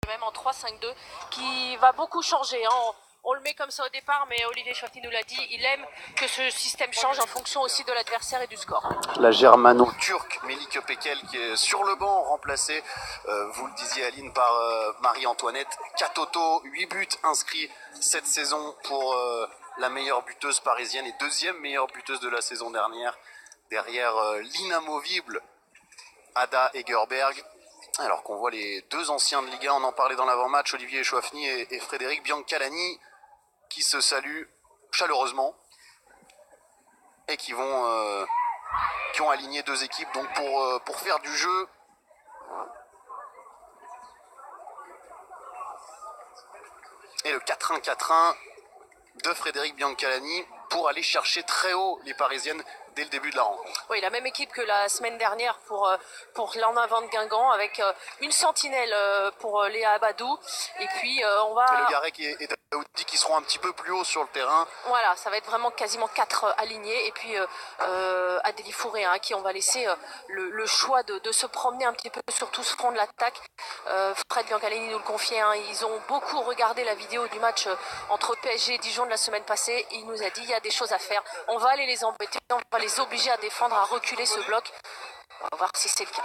même en 3-5-2, qui va beaucoup changer. Hein. On le met comme ça au départ, mais Olivier Chouafny nous l'a dit, il aime que ce système change en fonction aussi de l'adversaire et du score. La germano-turque Melike Pekel qui est sur le banc, remplacée, vous le disiez Aline, par Marie-Antoinette Katoto. 8 buts inscrits cette saison pour la meilleure buteuse parisienne et deuxième meilleure buteuse de la saison dernière, derrière l'inamovible Ada Egerberg. Alors qu'on voit les deux anciens de Ligue 1, on en parlait dans l'avant-match, Olivier Chouafny et Frédéric Biancalani, qui se saluent chaleureusement et qui ont aligné deux équipes donc pour faire du jeu. Et le 4-1-4-1 de Frédéric Biancalani pour aller chercher très haut les Parisiennes dès le début de la rencontre. Oui, la même équipe que la semaine dernière pour l'en avant de Guingamp, avec une sentinelle pour Léa Abadou. Et puis on va... Et le Garec et Daoudi qui seront un petit peu plus haut sur le terrain. Voilà, ça va être vraiment quasiment 4 alignés. Et puis Adélie Fourré, hein, qui on va laisser le choix de se promener un petit peu sur tout ce front de l'attaque. Fred Biancalani nous le confiait, hein, ils ont beaucoup regardé la vidéo du match entre PSG et Dijon de la semaine passée. Il nous a dit il y a des choses à faire. On va aller les embêter, on va les obliger à défendre, à reculer ce bloc. On va voir si c'est le cas.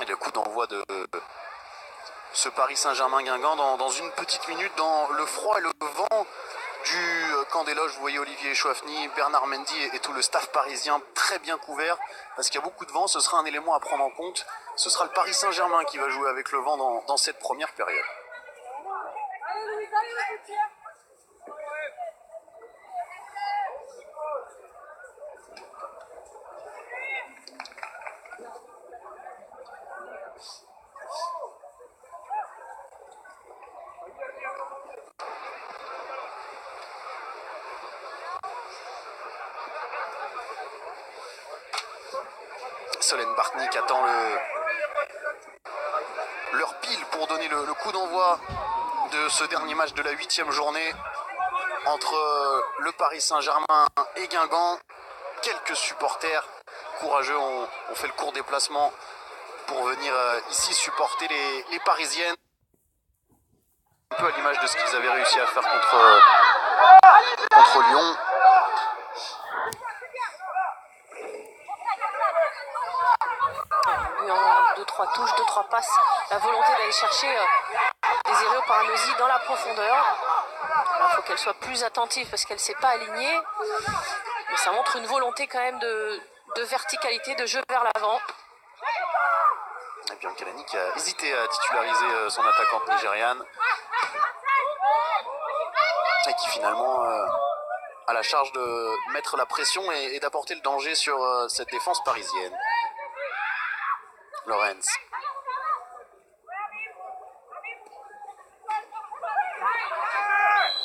Et le coup d'envoi de ce Paris Saint-Germain-Guingamp dans une petite minute, dans le froid et le vent du camp des loges. Vous voyez Olivier Chouafny, Bernard Mendy et tout le staff parisien très bien couvert, parce qu'il y a beaucoup de vent. Ce sera un élément à prendre en compte. Ce sera le Paris Saint-Germain qui va jouer avec le vent dans cette première période. Solène Bartnik attend leur pile pour donner le coup d'envoi de ce dernier match de la 8e journée entre le Paris Saint-Germain et Guingamp. Quelques supporters courageux ont fait le court déplacement pour venir ici supporter les Parisiennes. Un peu à l'image de ce qu'ils avaient réussi à faire contre Lyon. En 2-3 touches, 2-3 passes, la volonté d'aller chercher Désirée Oparanosi dans la profondeur. Il faut qu'elle soit plus attentive parce qu'elle ne s'est pas alignée. Mais ça montre une volonté quand même de verticalité, de jeu vers l'avant. Et Biancalani qui a hésité à titulariser son attaquante nigériane. Et qui finalement a la charge de mettre la pression et d'apporter le danger sur cette défense parisienne. Lorenz.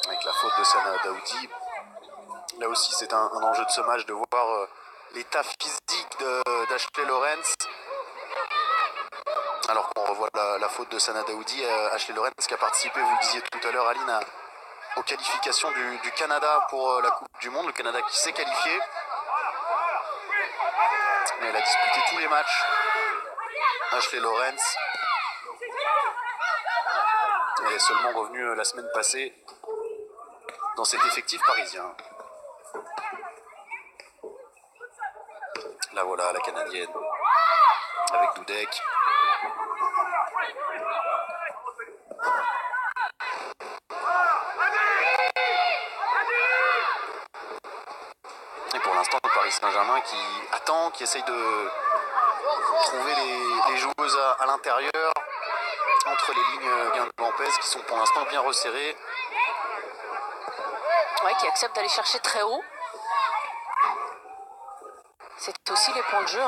Avec la faute de Sana Daoudi. Là aussi c'est un enjeu de ce match de voir l'état physique d'Ashley Lorenz. Alors qu'on revoit la faute de Sana Daoudi, Ashley Lorenz qui a participé, vous le disiez tout à l'heure Aline, aux qualifications du Canada pour la Coupe du Monde. Le Canada qui s'est qualifié. Mais elle a disputé tous les matchs. Ashley Lorenz. Elle est seulement revenue la semaine passée dans cet effectif parisien. Là voilà la Canadienne avec Dudek. Et pour l'instant le Paris Saint-Germain qui attend, qui essaye de trouver les joueuses à l'intérieur entre les lignes guingampaises qui sont pour l'instant bien resserrées. Ouais, qui accepte d'aller chercher très haut. C'est aussi les points de jeu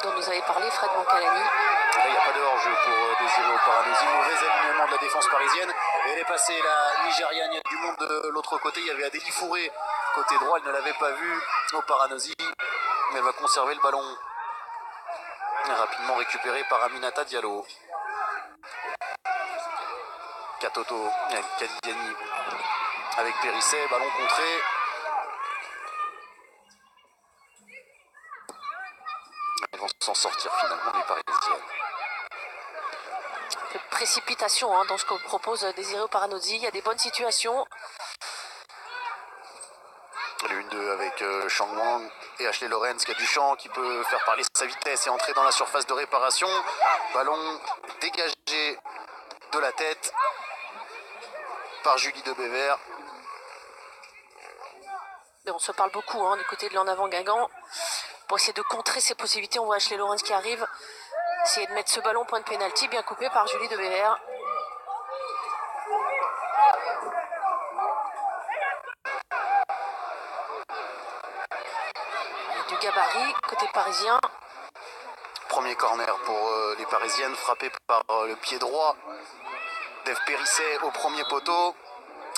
dont nous avait parlé Fred Biancalani. Là, il n'y a pas de hors-jeu pour Désirée Oparanosi. Mauvais alignement de la défense parisienne. Et elle est passée, la Nigériane. Il y a du monde de l'autre côté. Il y avait Adélie Fourré côté droit. Elle ne l'avait pas vu. Oparanosi. Mais elle va conserver le ballon. Rapidement récupéré par Aminata Diallo. Katoto. Kadiani avec Périsset. Ballon contré. s'en sortir finalement les Parisiennes. Un peu de précipitation dans ce que propose Desirée Oparanozzi. Il y a des bonnes situations. L'une 2 avec Shang Wang et Ashley Lorenz qui a du champ, qui peut faire parler sa vitesse et entrer dans la surface de réparation. Ballon dégagé de la tête par Julie Debever. Mais on se parle beaucoup du côté de l'en avant Guingamp. Pour essayer de contrer ses possibilités, on voit Ashley Lorenz qui arrive. Essayer de mettre ce ballon point de pénalty, bien coupé par Julie Debever. Du gabarit, côté parisien. Premier corner pour les Parisiennes, frappé par le pied droit d'Eve Périsset au premier poteau.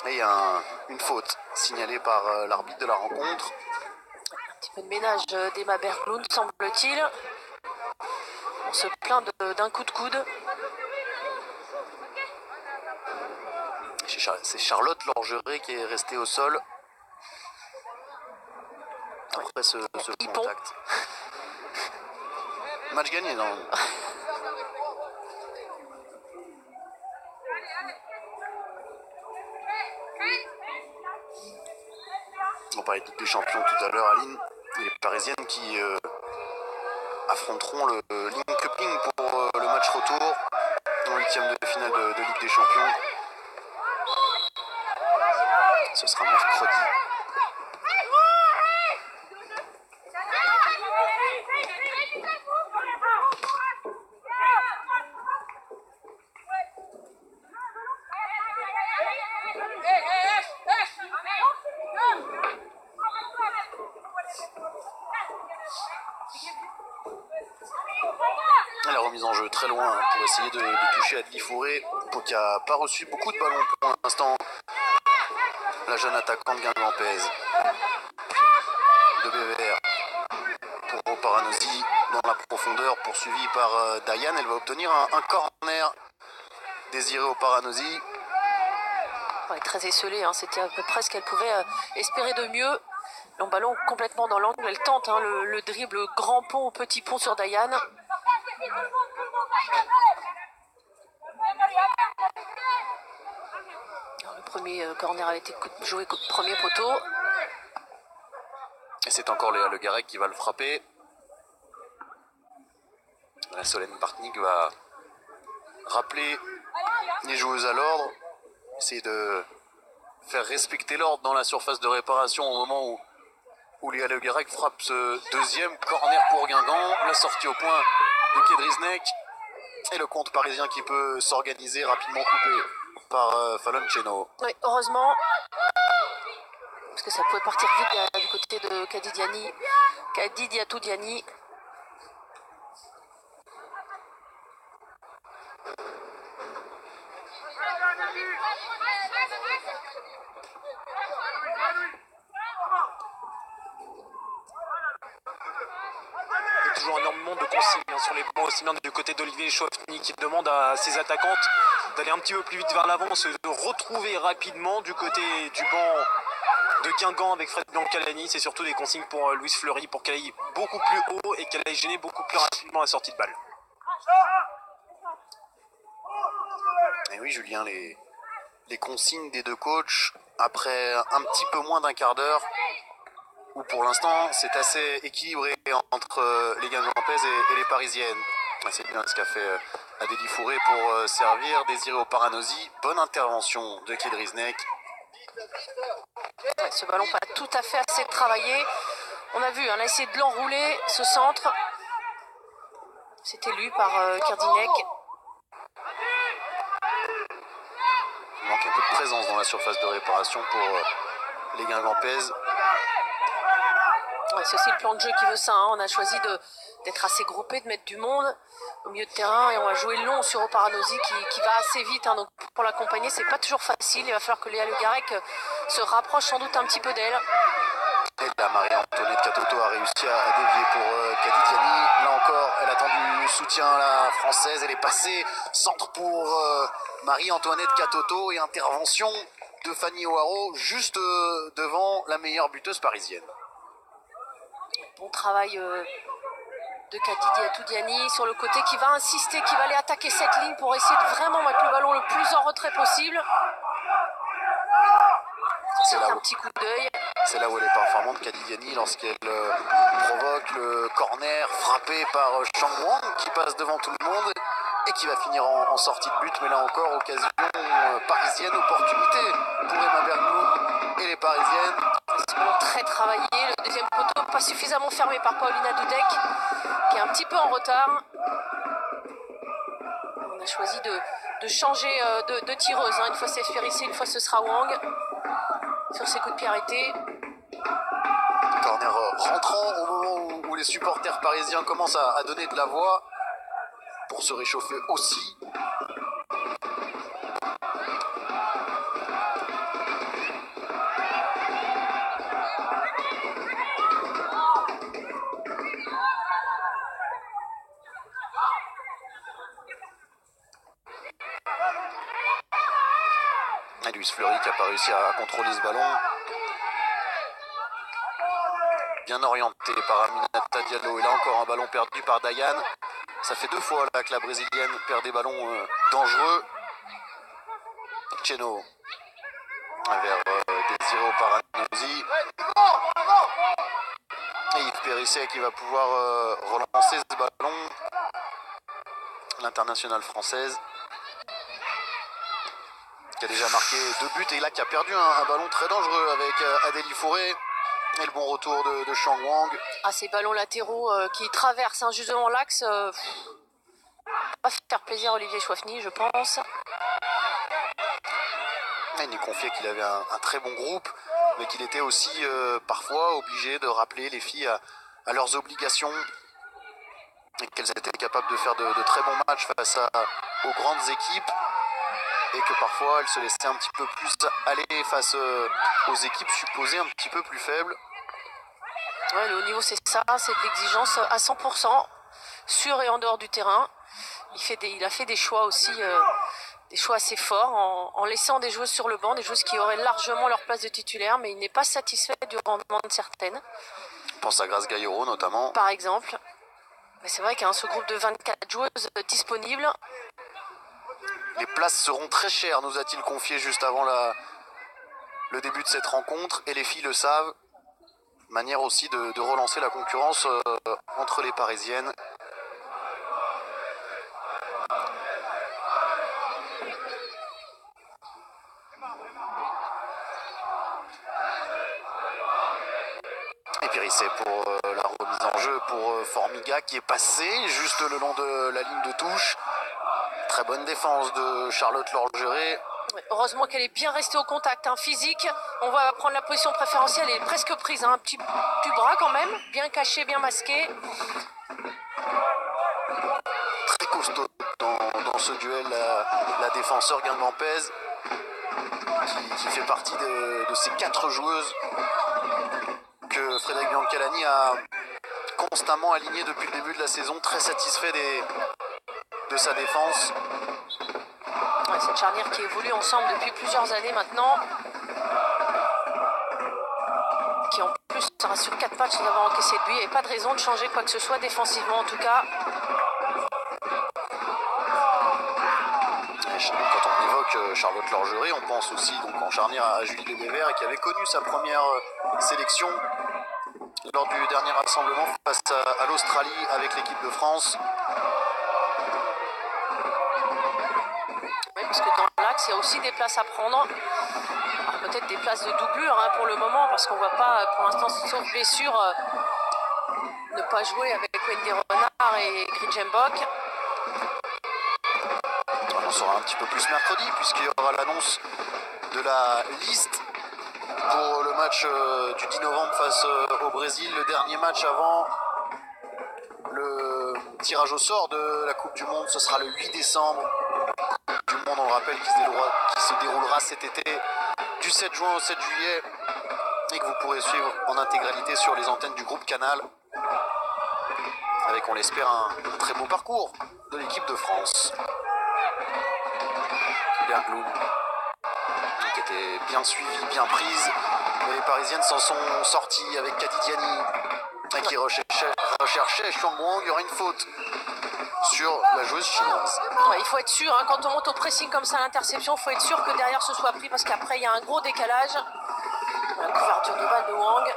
Et une faute signalée par l'arbitre de la rencontre. Un petit peu de ménage d'Emma Berglund, semble-t-il. On se plaint d'un coup de coude. C'est Charlotte Lorgeret qui est restée au sol après ce contact. Match gagné, non? On parlait de Ligue des Champions tout à l'heure, Aline. Les Parisiennes qui affronteront le Linköping pour le match retour en huitième de finale de Ligue des Champions. Ce sera mercredi. La remise en jeu très loin pour essayer de toucher Adli Fouré, qui n'a pas reçu beaucoup de ballons pour l'instant. La jeune attaquante guingampaise. Debever pour Oparanozzi dans la profondeur, poursuivi par Diane. Elle va obtenir un corner désiré Oparanozzi. Ouais, très esselée, c'était à peu près ce qu'elle pouvait espérer de mieux. Le ballon complètement dans l'angle, elle tente le dribble grand pont au petit pont sur Diane. Alors, le premier corner a été joué premier poteau. Et c'est encore Léa Le Garec qui va le frapper. La Solène Bartnig va rappeler les joueuses à l'ordre, essayer de faire respecter l'ordre dans la surface de réparation au moment où Léa Le Garec frappe ce deuxième corner pour Guingamp. La sortie au point de Kedriznek et le compte parisien qui peut s'organiser, rapidement coupé par Fallon Cheno. Oui, heureusement, parce que ça pouvait partir vite du côté de Kadidiatou Diani. Toujours énormément de consignes sur les bancs, aussi bien du côté d'Olivier Chouafny qui demande à ses attaquantes d'aller un petit peu plus vite vers l'avant, de retrouver rapidement du côté du banc de Guingamp avec Fred Biancalani. C'est surtout des consignes pour Louise Fleury pour qu'elle aille beaucoup plus haut et qu'elle aille gêner beaucoup plus rapidement la sortie de balle. Et oui, Julien, les consignes des deux coachs après un petit peu moins d'un quart d'heure, où pour l'instant c'est assez équilibré entre les Guingampaises et les Parisiennes. C'est bien ce qu'a fait Adélie Fouré pour servir Désirée Oparanozzi. Bonne intervention de Kedriznek. Ouais, ce ballon pas tout à fait assez travaillé. On a vu, on a essayé de l'enrouler, ce centre. C'était lu par Kerdinek. Il manque un peu de présence dans la surface de réparation pour les Guingampaises. Ouais, c'est aussi le plan de jeu qui veut ça. On a choisi d'être assez groupé, de mettre du monde au milieu de terrain et on va jouer long sur Oparanozzi qui va assez vite. Donc pour l'accompagner, c'est pas toujours facile. Il va falloir que Léa Le Garec se rapproche sans doute un petit peu d'elle. Et là, Marie-Antoinette Katoto a réussi à dévier pour Kadidiani. Là encore, elle attend du soutien, la française. Elle est passée. Centre pour Marie-Antoinette Katoto et intervention de Fanny O'Haraud juste devant la meilleure buteuse parisienne. Bon travail de Kadidi Atoudiani sur le côté qui va insister, qui va aller attaquer cette ligne pour essayer de vraiment mettre le ballon le plus en retrait possible. C'est un petit coup d'œil. C'est là où elle est performante, Kadidiani, lorsqu'elle provoque le corner frappé par Changwon qui passe devant tout le monde et qui va finir en sortie de but. Mais là encore, occasion parisienne, opportunité pour Emma Berglund et les Parisiennes. C'est bon, très travaillé. Le deuxième poteau pas suffisamment fermé par Paulina Dudek qui est un petit peu en retard. On a choisi de changer de tireuse. Une fois c'est Ferrissé, une fois ce sera Wang. Sur ses coups de pied arrêtés. Corner rentrant au moment où les supporters parisiens commencent à donner de la voix pour se réchauffer aussi. Et Louise Fleury qui n'a pas réussi à contrôler ce ballon. Bien orienté par Aminata Diallo. Et là encore un ballon perdu par Dayan. Ça fait 2 fois là que la brésilienne perd des ballons dangereux. Cheno vers Desireo Paranosi. Et Yves Périsset qui va pouvoir relancer ce ballon. L'internationale française qui a déjà marqué 2 buts et là qui a perdu un ballon très dangereux avec Adélie Fourré. Et le bon retour de Shang Wang. Ah, ces ballons latéraux qui traversent justement l'axe. Va faire plaisir à Olivier Chouafny, je pense. Il nous confiait qu'il avait un très bon groupe, mais qu'il était aussi parfois obligé de rappeler les filles à leurs obligations. Et qu'elles étaient capables de faire de très bons matchs face aux grandes équipes. Et que parfois elles se laissaient un petit peu plus aller face aux équipes supposées un petit peu plus faibles. Ouais, le haut niveau c'est ça, c'est de l'exigence à 100%, sur et en dehors du terrain. Il a fait des choix aussi, des choix assez forts, en laissant des joueuses sur le banc, des joueuses qui auraient largement leur place de titulaire, mais il n'est pas satisfait du rendement de certaines. Je pense à Grace Gaillero notamment. Par exemple. Mais c'est vrai qu'il y a ce groupe de 24 joueuses disponibles. Les places seront très chères, nous a-t-il confié juste avant le début de cette rencontre. Et les filles le savent. Manière aussi de relancer la concurrence entre les Parisiennes. Et Périsset pour la remise en jeu pour Formiga qui est passé juste le long de la ligne de touche. Très bonne défense de Charlotte Lorgeret. Heureusement qu'elle est bien restée au contact physique. On va prendre la position préférentielle. Elle est presque prise. Un petit bras quand même. Bien caché, bien masqué. Très costaud dans ce duel, la défenseur Guingampez qui fait partie de ces 4 joueuses que Frédéric Biancalani a constamment alignées depuis le début de la saison. Très satisfait de sa défense. Ouais, cette charnière qui évolue ensemble depuis plusieurs années maintenant. Qui en plus sera sur 4 matchs sans avoir encaissé de but. Il n'y avait pas de raison de changer quoi que ce soit défensivement en tout cas. Quand on évoque Charlotte Lorgeret, on pense aussi donc en charnière à Julie Lebévert qui avait connu sa première sélection lors du dernier rassemblement face à l'Australie avec l'équipe de France. Oui, parce que dans l'axe, il y a aussi des places à prendre. Peut-être des places de doublure pour le moment, parce qu'on ne voit pas, pour l'instant, sauf blessure, ne pas jouer avec Wendy Renard et Gridjembok. On saura un petit peu plus mercredi, puisqu'il y aura l'annonce de la liste pour le match du 10 novembre face au Brésil, le dernier match avant le tirage au sort de la Coupe du Monde. Ce sera le 8 décembre. Du Monde, on le rappelle, qui se déroulera cet été du 7 juin au 7 juillet et que vous pourrez suivre en intégralité sur les antennes du groupe Canal avec, on l'espère, un très beau parcours de l'équipe de France. Berglund qui était bien suivie, bien prise, mais les Parisiennes s'en sont sorties avec Kadidiani qui recherche recherchait Xiong Wang. Il y aura une faute sur la joueuse chinoise. Ouais, il faut être sûr, hein, quand on monte au pressing comme ça à l'interception, il faut être sûr que derrière ce soit pris parce qu'après il y a un gros décalage. La couverture de balle de Wang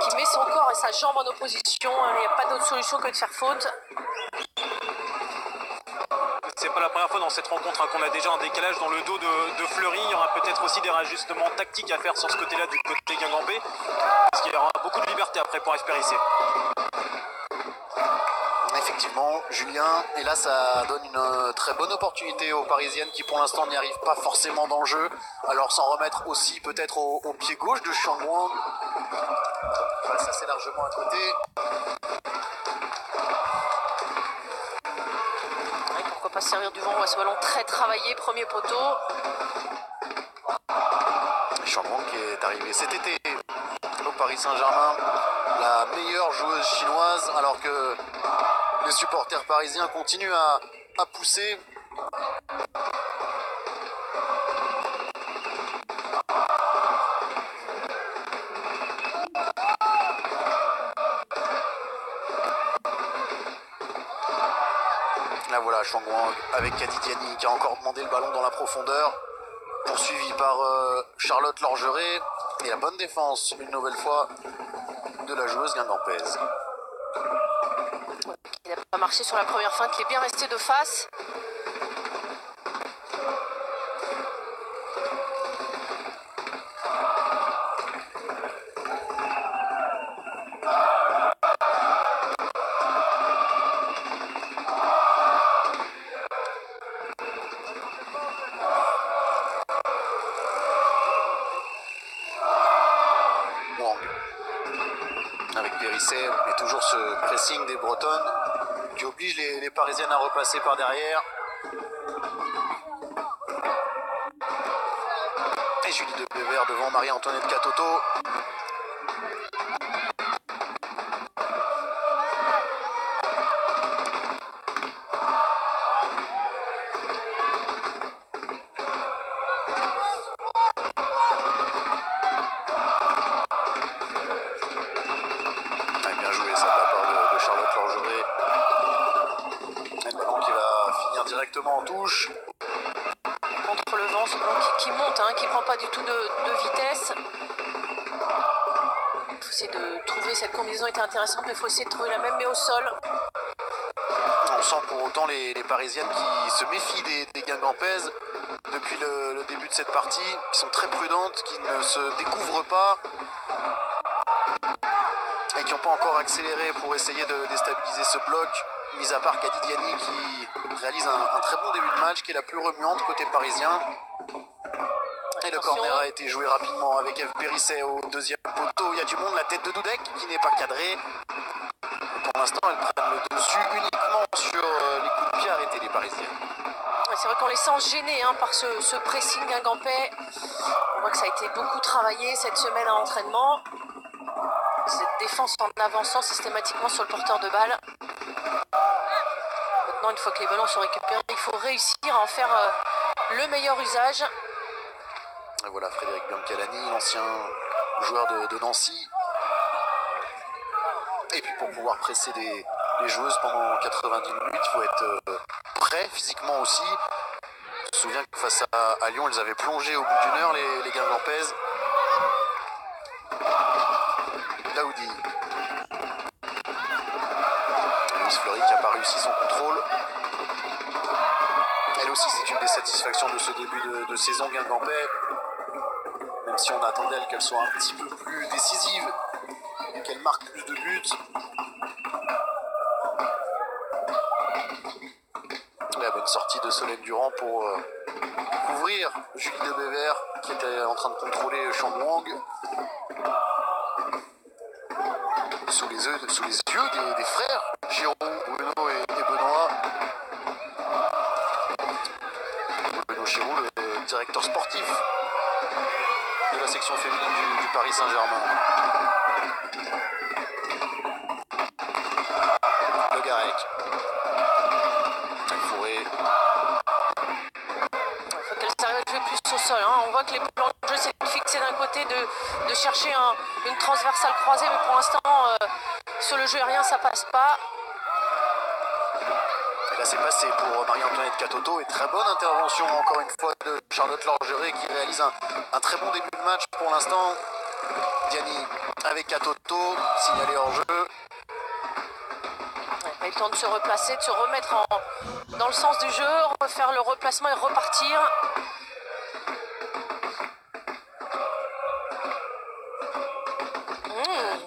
qui met son corps et sa jambe en opposition. Il n'y a pas d'autre solution que de faire faute. C'est pas la première fois dans cette rencontre qu'on a déjà un décalage dans le dos de Fleury. Il y aura peut-être aussi des rajustements tactiques à faire sur ce côté-là du côté guingampais. Parce qu'il y aura beaucoup de liberté après pour Espérissé. Effectivement, Julien, et là ça donne une très bonne opportunité aux Parisiennes qui pour l'instant n'y arrivent pas forcément dans le jeu. Alors s'en remettre aussi peut-être au pied gauche de Xiong Wang. Ça c'est largement à côté. Ouais, pourquoi pas servir du vent, on voit ce ballon très travaillé, premier poteau. Xiong Wang qui est arrivé cet été au Paris Saint-Germain, la meilleure joueuse chinoise, alors que les supporters parisiens continuent à pousser. Là voilà, Xiong Wang avec Kadidiani qui a encore demandé le ballon dans la profondeur, poursuivi par Charlotte Lorgeret, et la bonne défense une nouvelle fois de la joueuse guingampaise. Il n'a pas marché sur la première feinte, il est bien resté de face. Wang avec Périsset, et toujours ce pressing des Bretonnes qui oblige les Parisiennes à repasser par derrière. Et Julie de Bever devant Marie-Antoinette Katoto. Bien joué ça de la part de Charlotte Lorgeret. Le ballon qui va finir directement en touche. Contre le vent, ce ballon qui monte, hein, qui ne prend pas du tout de vitesse. Il faut essayer de trouver, cette combinaison était intéressante, mais il faut essayer de trouver la même, mais au sol. On sent pour autant les Parisiennes qui se méfient des guingampaises depuis le début de cette partie, qui sont très prudentes, qui ne se découvrent pas et qui n'ont pas encore accéléré pour essayer de déstabiliser ce bloc, mis à part Kadidiani qui réalise un très bon début de match, qui est la plus remuante côté parisien. Et le corner a été joué rapidement avec Eve Périsset au deuxième poteau. Il y a du monde, la tête de Dudek qui n'est pas cadrée. Et pour l'instant, elles prennent le dessus uniquement sur les coups de pied arrêtés des Parisiennes. C'est vrai qu'on les sent gênés hein, par ce pressing guingampais. On voit que ça a été beaucoup travaillé cette semaine à l'entraînement. Cette défense en avançant systématiquement sur le porteur de balle. Maintenant, une fois que les ballons sont récupérés, il faut réussir à en faire le meilleur usage. Et voilà Frédéric Biancalani, l'ancien joueur de Nancy. Et puis pour pouvoir presser les joueuses pendant 90 minutes, il faut être prêt physiquement aussi. Je me souviens que face à Lyon, ils avaient plongé au bout d'une heure les guingampaises. Daoudi. Louise Fleury qui n'a pas réussi son contrôle. Elle aussi, c'est une des satisfactions de ce début de saison guingampais. Même si on attendait d'elle qu'elle soit un petit peu plus décisive, qu'elle marque plus de buts. La bonne sortie de Solène Durand pour couvrir Julie de Bever qui était en train de contrôler Xiong Wang. Sous les yeux des frères Giroud, Bruno et Benoît. Bruno Giroud, le directeur sportif de la section féminine du Paris Saint-Germain. Le Garec. Fourré. Il faut qu'elle s'arrive à jouer plus au sol. Hein. On voit que les plans de jeu s'est fixé d'un côté de chercher une transversale croisée, mais pour l'instant, Sur le jeu aérien, ça passe pas. Et là, c'est passé pour Marie-Antoinette Katoto. Et très bonne intervention, encore une fois, de Charlotte Lorgeret qui réalise un très bon début de match pour l'instant. Diani avec Katoto, signalé hors jeu. Pas eu le temps de se replacer, de se remettre dans le sens du jeu, refaire le replacement et repartir.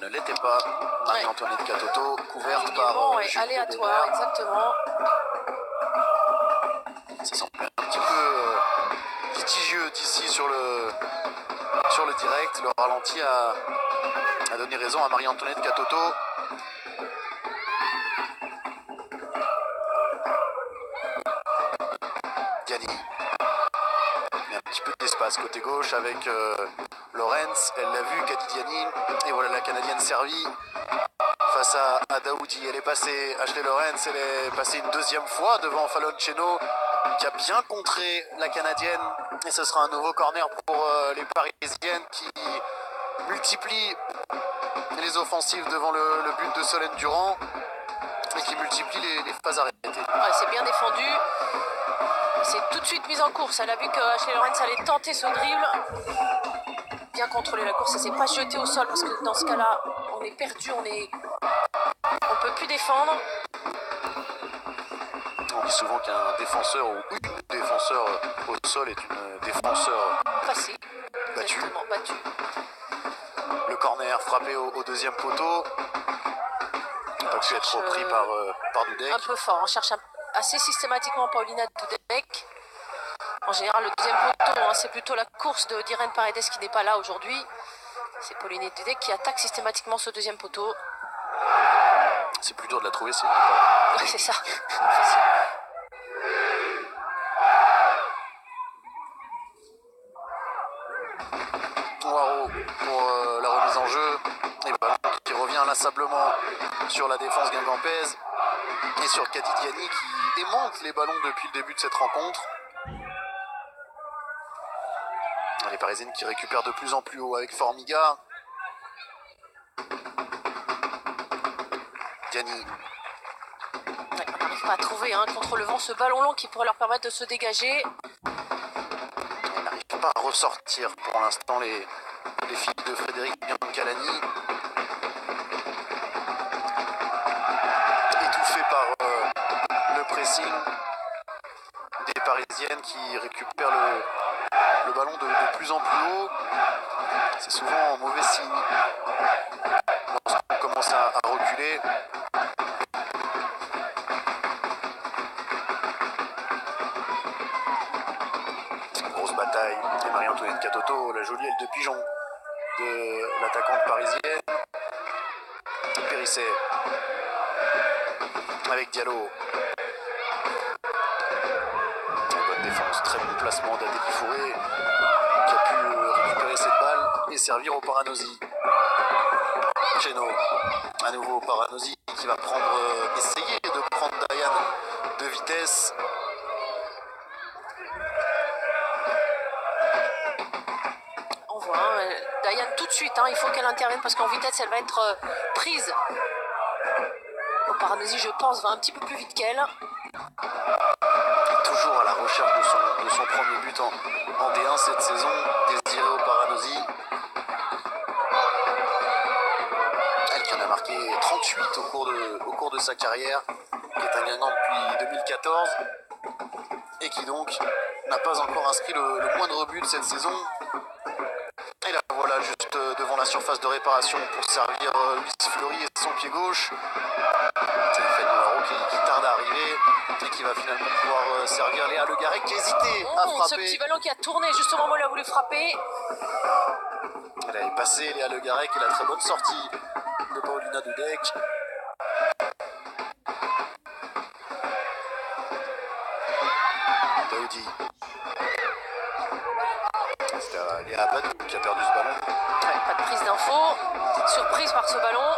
Ne l'était pas. Marie-Antoinette Katoto, couverte par Julie aléatoire, Aubert. exactement. Ça semble un petit peu litigieux d'ici sur le direct. Le ralenti a donné raison à Marie-Antoinette Katoto. Diani. Il y a un petit peu d'espace côté gauche avec Lorenz. Elle l'a vu, Kati Diani. Et voilà la Canadienne servie face à Daoudi. Elle est passée, Ashley Lorenz, elle est passée une deuxième fois devant Fallon Cheno, qui a bien contré la Canadienne. Et ce sera un nouveau corner pour les Parisiennes qui multiplient les offensives devant le but de Solène Durand et qui multiplient les phases arrêtées. Ouais, c'est bien défendu. C'est tout de suite mise en course. Elle a vu que Ashley Lorenz allait tenter ce dribble. Bien contrôler la course. Elle s'est pas jetée au sol parce que dans ce cas-là, on est perdu, on peut plus défendre. On dit souvent qu'un défenseur ou une défenseur au sol est une défenseur Passé. battue. Exactement, battu. Le corner frappé au deuxième poteau. Il n'a pas pu être repris par Dudek. Un peu fort. On cherche assez systématiquement Paulina Dudek. En général, le deuxième poteau, c'est plutôt la course d'Irène Paredes qui n'est pas là aujourd'hui. C'est Pauline Dudek qui attaque systématiquement ce deuxième poteau. C'est plus dur de la trouver, c'est pas. Ouais, c'est ça. Facile. Noiro pour la remise en jeu. Et ballon qui revient inlassablement sur la défense guingampaise et sur Kati Diani qui démonte les ballons depuis le début de cette rencontre. Les Parisiennes qui récupèrent de plus en plus haut avec Formiga. Diani. Ouais, on n'arrive pas à trouver contre le vent ce ballon long qui pourrait leur permettre de se dégager. Elle n'arrive pas à ressortir pour l'instant les filles de Frédéric Biancalani. Étouffé par le pressing des Parisiennes qui récupèrent le ballon de plus en plus haut. C'est souvent un mauvais signe lorsqu'on commence à reculer. Grosse bataille et Marie-Antoinette Katoto, la jolie aile de pigeon de l'attaquante parisienne. Périsset avec Diallo. Bonne défense, très bon placement d'Adélie Fourré qui a pu récupérer cette balle et servir au Paranosi. Cheno, à nouveau Paranosi qui va essayer de prendre Diane de vitesse. On voit Diane tout de suite, il faut qu'elle intervienne parce qu'en vitesse elle va être prise. Paranosi, je pense, va un petit peu plus vite qu'elle. Toujours à la recherche de son premier but en D1 cette saison, désiré au Paranosi. Elle qui en a marqué 38 au cours de sa carrière, qui est un Guingamp depuis 2014 et qui donc n'a pas encore inscrit le moindre but cette saison. Et là voilà, juste devant la surface de réparation pour servir Luis Fleury et son pied gauche. C'est le fait de qui tarde à arriver et qui va finalement pouvoir servir Léa Le Garrec qui hésitait à frapper. Ce petit ballon qui a tourné juste au moment où elle a voulu frapper. Elle est passée, Léa Le Garrec, et la très bonne sortie de Paulina Dudek. Daoudi. C'est Léa Abadou qui a perdu ce ballon. Ouais, pas de prise d'info. Surprise par ce ballon.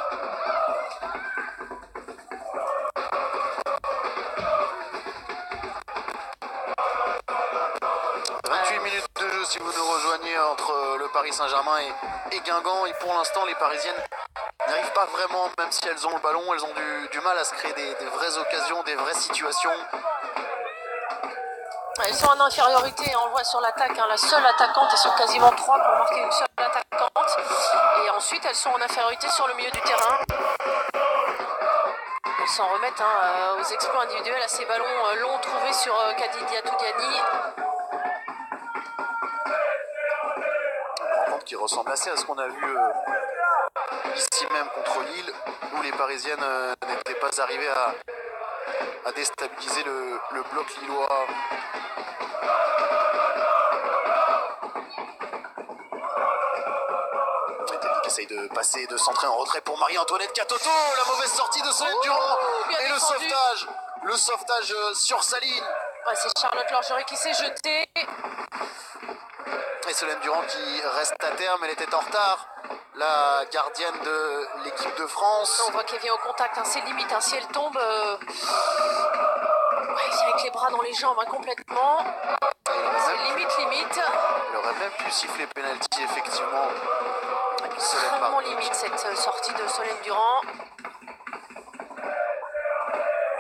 Si vous nous rejoignez entre le Paris Saint-Germain et Guingamp, et pour l'instant les Parisiennes n'y arrivent pas vraiment, même si elles ont le ballon, elles ont du mal à se créer des vraies occasions, des vraies situations. Elles sont en infériorité, on le voit sur l'attaque, hein, la seule attaquante, elles sont quasiment 3 pour marquer une seule attaquante. Et ensuite, elles sont en infériorité sur le milieu du terrain. Elles s'en remettent aux exploits individuels, à ces ballons longs trouvés sur Kadidia Toudiani. Une rencontre qui ressemble assez à ce qu'on a vu ici même contre Lille, où les Parisiennes n'étaient pas arrivées à déstabiliser le bloc lillois. Qui essaye de passer, de centrer en retrait pour Marie-Antoinette Katoto. La mauvaise sortie de Solène Durand et le sauvetage sur sa ligne. Ouais, c'est Charlotte Lorgeret qui s'est jetée. Et Solène Durand qui reste à terme, elle était en retard. La gardienne de l'équipe de France. On voit qu'elle vient au contact, c'est limite. Si elle tombe, elle vient avec les bras dans les jambes complètement. C'est limite. Elle aurait même pu siffler penalty, effectivement. Extrêmement limite cette sortie de Solène Durand.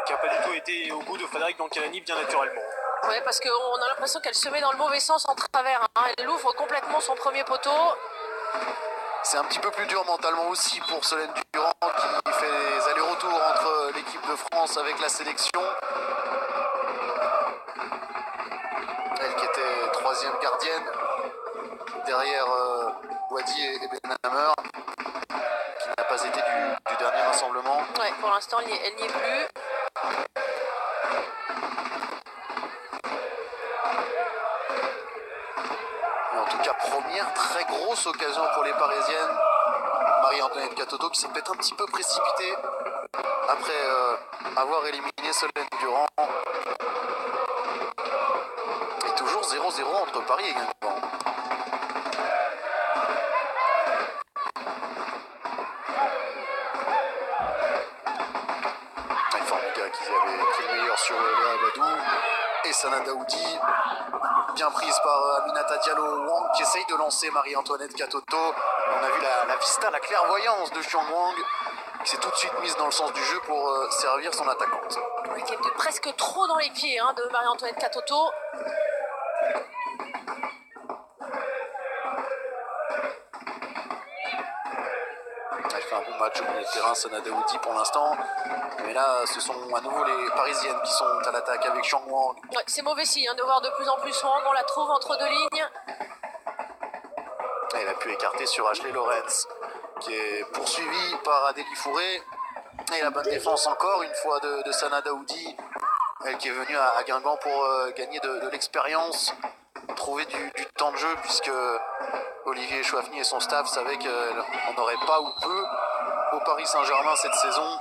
Qui n'a pas du tout été au goût de Frédéric Biancalani, bien naturellement. Oui, parce qu'on a l'impression qu'elle se met dans le mauvais sens en travers. Elle ouvre complètement son premier poteau. C'est un petit peu plus dur mentalement aussi pour Solène Durand qui fait les allers-retours entre l'équipe de France avec la sélection. Elle qui était troisième gardienne derrière Wadi et Benhammer, qui n'a pas été du dernier rassemblement. Ouais, pour l'instant elle n'y est plus. Et en tout cas, première très grosse occasion pour les Parisiennes. Marie-Antoinette Katoto qui s'est peut-être un petit peu précipitée après avoir éliminé Solène Durand. Et toujours 0-0 entre Paris et Guingamp. Et Formiga qui avait pris le meilleur sur Léa Badou. Et Sana Daoudi, bien prise par Aminata Diallo. Wang qui essaye de lancer Marie-Antoinette Katoto. On a vu la vista, la clairvoyance de Xiang Wang qui s'est tout de suite mise dans le sens du jeu pour servir son attaquante. Qui est presque trop dans les pieds de Marie-Antoinette Katoto. Elle fait un bon match au milieu de terrain, Sana Daoudi pour l'instant. Mais là, ce sont à nouveau les Parisiennes qui sont à l'attaque avec Xiang Wang. Ouais, c'est mauvais signe de voir de plus en plus Wang. On la trouve entre deux lignes. Elle a pu écarter sur Ashley Lorenz, qui est poursuivie par Adélie Fourré. Et la bonne défense encore une fois de Sana Daoudi. Elle qui est venue à Guingamp pour gagner de l'expérience, trouver du temps de jeu, puisque Olivier Chouafny et son staff savaient qu'on n'aurait pas ou peu au Paris Saint-Germain cette saison.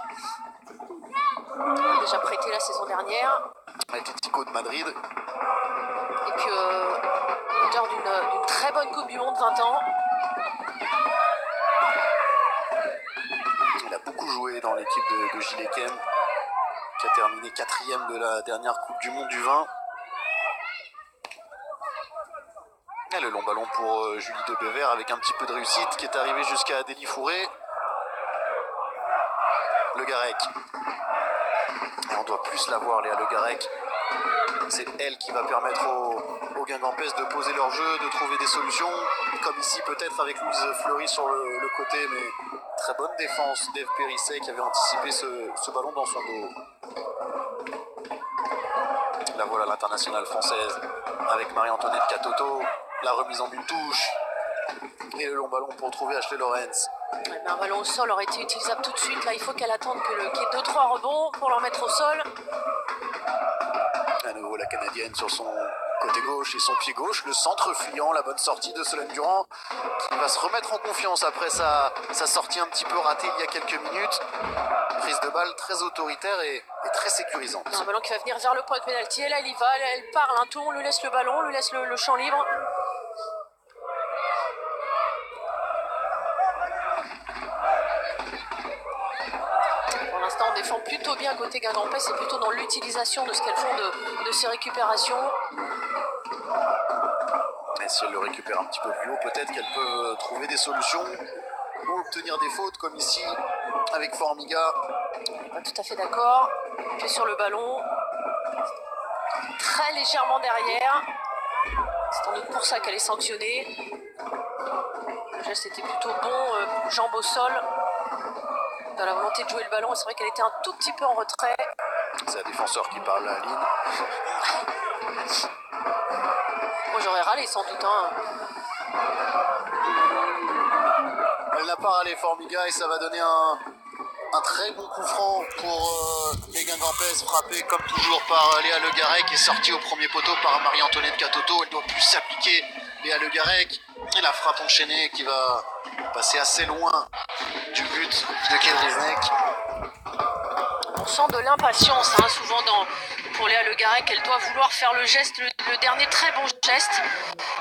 Elle a déjà prêté la saison dernière. Atlético de Madrid. Et puis, auteur d'une très bonne Coupe du Monde 20 ans. Elle a beaucoup joué dans l'équipe de Gilles Kem, qui a terminé 4e de la dernière Coupe du Monde du vin. Et le long ballon pour Julie de Bever avec un petit peu de réussite qui est arrivé jusqu'à Adélie Fourré. Le Garec. Et on doit plus la voir, Léa Le Garec. C'est elle qui va permettre aux Guingampaises de poser leur jeu, de trouver des solutions. Comme ici peut-être avec Louise Fleury sur le côté, mais très bonne défense d'Ève Périsset qui avait anticipé ce ballon dans son dos. La voilà l'internationale française avec Marie-Antoinette Katoto. La remise en une touche. Et le long ballon pour trouver Ashley Lorenz. Un ballon au sol aurait été utilisable tout de suite. Là, il faut qu'elle attende qu'il y ait 2-3 rebonds pour leur mettre au sol. À nouveau la Canadienne sur son côté gauche et son pied gauche. Le centre fuyant, la bonne sortie de Solène Durand qui va se remettre en confiance après sa sortie un petit peu ratée il y a quelques minutes. Prise de balle très autoritaire et très sécurisante. Un ballon qui va venir vers le point de pénalty. Et là, elle y va, elle parle. Tout le monde lui laisse le ballon, lui laisse le champ libre. Pour l'instant, on défend plutôt bien côté Guingampais. C'est plutôt dans l'utilisation de ce qu'elles font de ces récupérations. Et si elles le récupèrent un petit peu plus haut, peut-être qu'elles peuvent trouver des solutions. ou obtenir des fautes comme ici avec Formiga. Pas tout à fait d'accord. Pied sur le ballon. Très légèrement derrière. C'est sans doute pour ça qu'elle est sanctionnée. Le geste était plutôt bon, jambe au sol. Dans la volonté de jouer le ballon, c'est vrai qu'elle était un tout petit peu en retrait. C'est un défenseur qui parle à Aline. Moi j'aurais râlé sans doute. Elle n'a pas râlé Formiga et ça va donner un très bon coup franc pour les Guingampaises, frappé comme toujours par Léa Le Garec, qui est sortie au premier poteau par Marie-Antoinette Catoto. Elle doit plus s'appliquer, Léa Le Garec. Et la frappe enchaînée qui va passer assez loin du but de Kedriznek. On sent de l'impatience souvent pour Léa Le Garec. Elle doit vouloir faire le geste, le dernier très bon geste.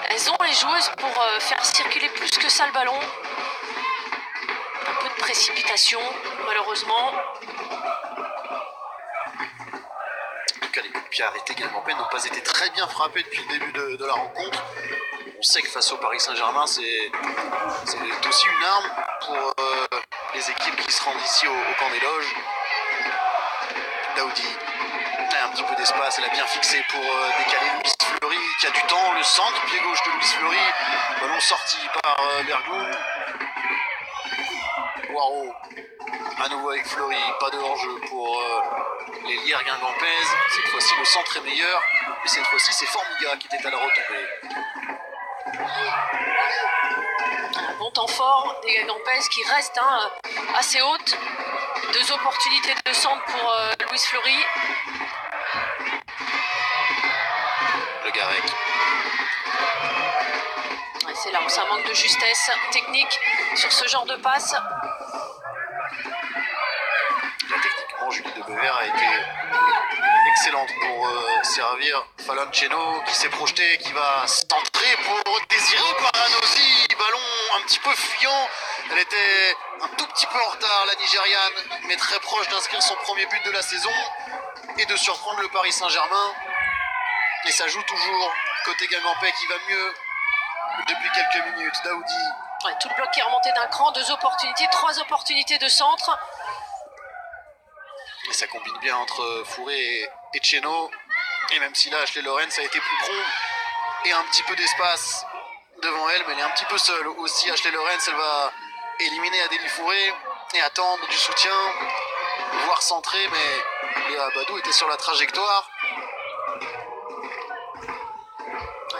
Elles ont les joueuses pour faire circuler plus que ça le ballon. Un peu de précipitation, malheureusement. En tout cas, les coups de pied arrêtés Guingampaises n'ont pas été très bien frappés depuis le début de la rencontre. On sait que face au Paris Saint-Germain, c'est aussi une arme pour les équipes qui se rendent ici au camp des loges. Daoudi a un petit peu d'espace, elle a bien fixé pour décaler Louise Fleury qui a du temps, le centre, pied gauche de Louise Fleury, ballon sorti par Bergoun. Waro, à nouveau avec Fleury, pas de hors-jeu pour les Lierre Guingampaises. Cette fois-ci le centre est meilleur, et cette fois-ci c'est Formiga qui était à la retombée. Un bon temps fort des Guingampaises qui restent assez hautes. 2 opportunités de centre pour Louise Fleury. Le Garec. Ouais, c'est là où ça manque de justesse technique sur ce genre de passe. Là, techniquement, Julie Debever a été excellente pour servir Fallon Cheno qui s'est projeté, qui va centrer pour Désirée Paranosi. Ballon un petit peu fuyant. Elle était un tout petit peu en retard, la Nigériane, mais très proche d'inscrire son premier but de la saison et de surprendre le Paris Saint-Germain. Et ça joue toujours côté Guingampais qui va mieux depuis quelques minutes. Daoudi. Ouais, tout le bloc qui est remonté d'un cran, 2 opportunités, 3 opportunités de centre. Et ça combine bien entre Fourré et Cheno. Et même si là, Ashley Lorenz a été plus prompt et un petit peu d'espace devant elle, mais elle est un petit peu seule aussi. Ashley Lorenz, elle va éliminer Adélie Fourré et attendre du soutien, voire centrer, mais Léa Badou était sur la trajectoire.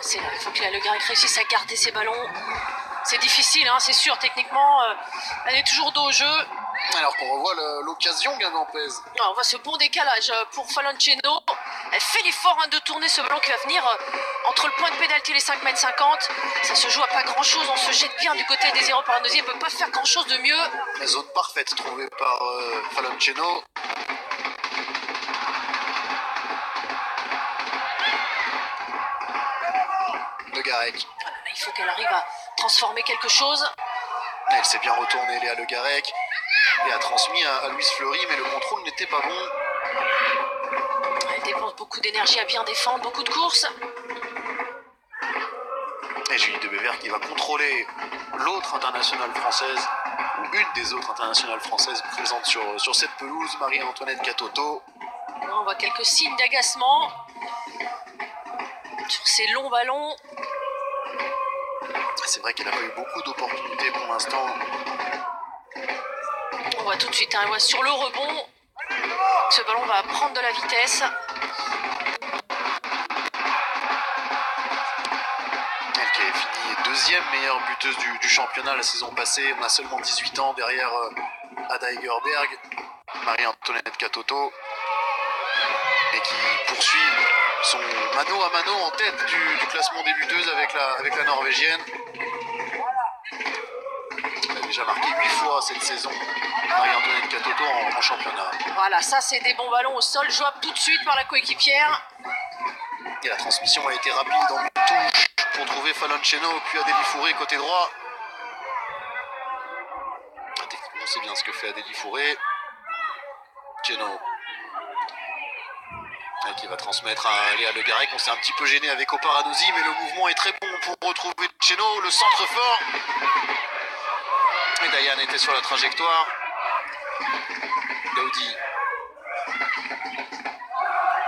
C'est là, il faut que Léa Le Garec réussisse à garder ses ballons. C'est difficile, c'est sûr, techniquement, elle est toujours dos au jeu. Alors qu'on revoit l'occasion Guingampaises. On voit ce bon décalage pour Fallon Cheno. Elle fait l'effort de tourner ce ballon qui va venir entre le point de pénalty et les 5,50 m. Ça se joue à pas grand chose, on se jette bien du côté des Désirée Paranosi. Elle ne peut pas faire grand chose de mieux. La zone parfaite trouvée par Fallon Cheno. Le Garec. Il faut qu'elle arrive à transformer quelque chose. Elle s'est bien retournée, Léa Le Garec, et a transmis à Louise Fleury, mais le contrôle n'était pas bon. Elle dépense beaucoup d'énergie à bien défendre, beaucoup de courses. Et Julie Debever qui va contrôler l'autre internationale française, ou une des autres internationales françaises présentes sur cette pelouse, Marie-Antoinette Catoto. On voit quelques signes d'agacement sur ces longs ballons. C'est vrai qu'elle n'a pas eu beaucoup d'opportunités pour l'instant. On voit tout de suite, elle voit sur le rebond. Ce ballon va prendre de la vitesse. Elle qui avait fini deuxième meilleure buteuse du championnat la saison passée. On a seulement 18 ans derrière Ada Egerberg, Marie-Antoinette Catoto, et qui poursuit son mano à mano en tête du classement des buteuses avec la Norvégienne. Elle a déjà marqué 8 fois cette saison, Marie-Antoinette Catoto en championnat. Voilà, ça c'est des bons ballons au sol, jouables tout de suite par la coéquipière. Et la transmission a été rapide dans une touche pour trouver Fallon Cheno, puis Adélie Fourré côté droit. Techniquement, c'est bien ce que fait Adélie Fourré. Cheno. Qui va transmettre à Léa Le Garec. On s'est un petit peu gêné avec Oparanosi, mais le mouvement est très bon pour retrouver Cheno, le centre fort. Et Dayan était sur la trajectoire. Daoudi.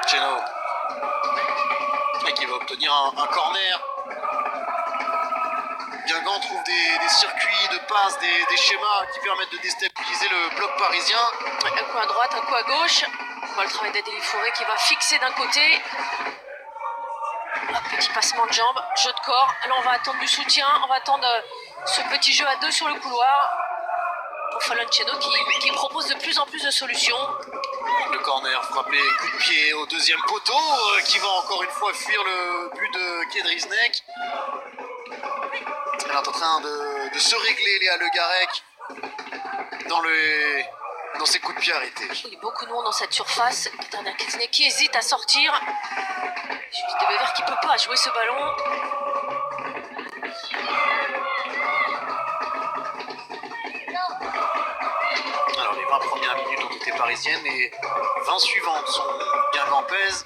Geno. Et qui va obtenir un corner. Guingamp trouve des circuits de passes, des schémas qui permettent de déstabiliser le bloc parisien. Un coup à droite, un coup à gauche. On voit le travail d'Adélie Fourré qui va fixer d'un côté. Un petit passement de jambes, jeu de corps. Là, on va attendre du soutien. On va attendre ce petit jeu à deux sur le couloir. Pour Falonceno qui propose de plus en plus de solutions. Le corner frappé, coup de pied au deuxième poteau qui va encore une fois fuir le but de Kedriznek. Elle est en train de se régler, Léa Le Garec, dans ses coups de pied arrêtés. Il y a beaucoup de monde dans cette surface. Katarina Kedriznek qui hésite à sortir. Julie de Bever qui ne peut pas jouer ce ballon. Alors les 20 premières minutes ont été parisiennes, les 20 suivantes sont guingampaises.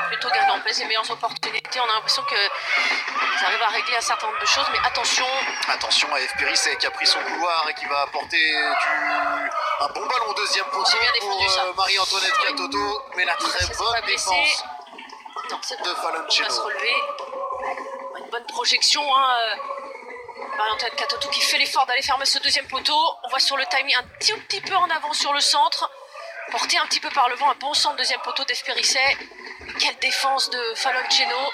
Plutôt guingampaises, les meilleures opportunités. On a l'impression qu'ils arrivent à régler un certain nombre de choses, mais attention. Attention à F. Périsset qui a pris son couloir et qui va apporter un bon ballon au deuxième poteau pour Marie-Antoinette Katoto, mais la très bonne défense de Falonceno. On va se relever. Une bonne projection, hein. Marie-Antoinette Katoto qui fait l'effort d'aller fermer ce deuxième poteau. On voit sur le timing un petit peu en avant sur le centre. Porté un petit peu par le vent, un bon centre deuxième poteau d'F. Périsset. Quelle défense de Falonceno.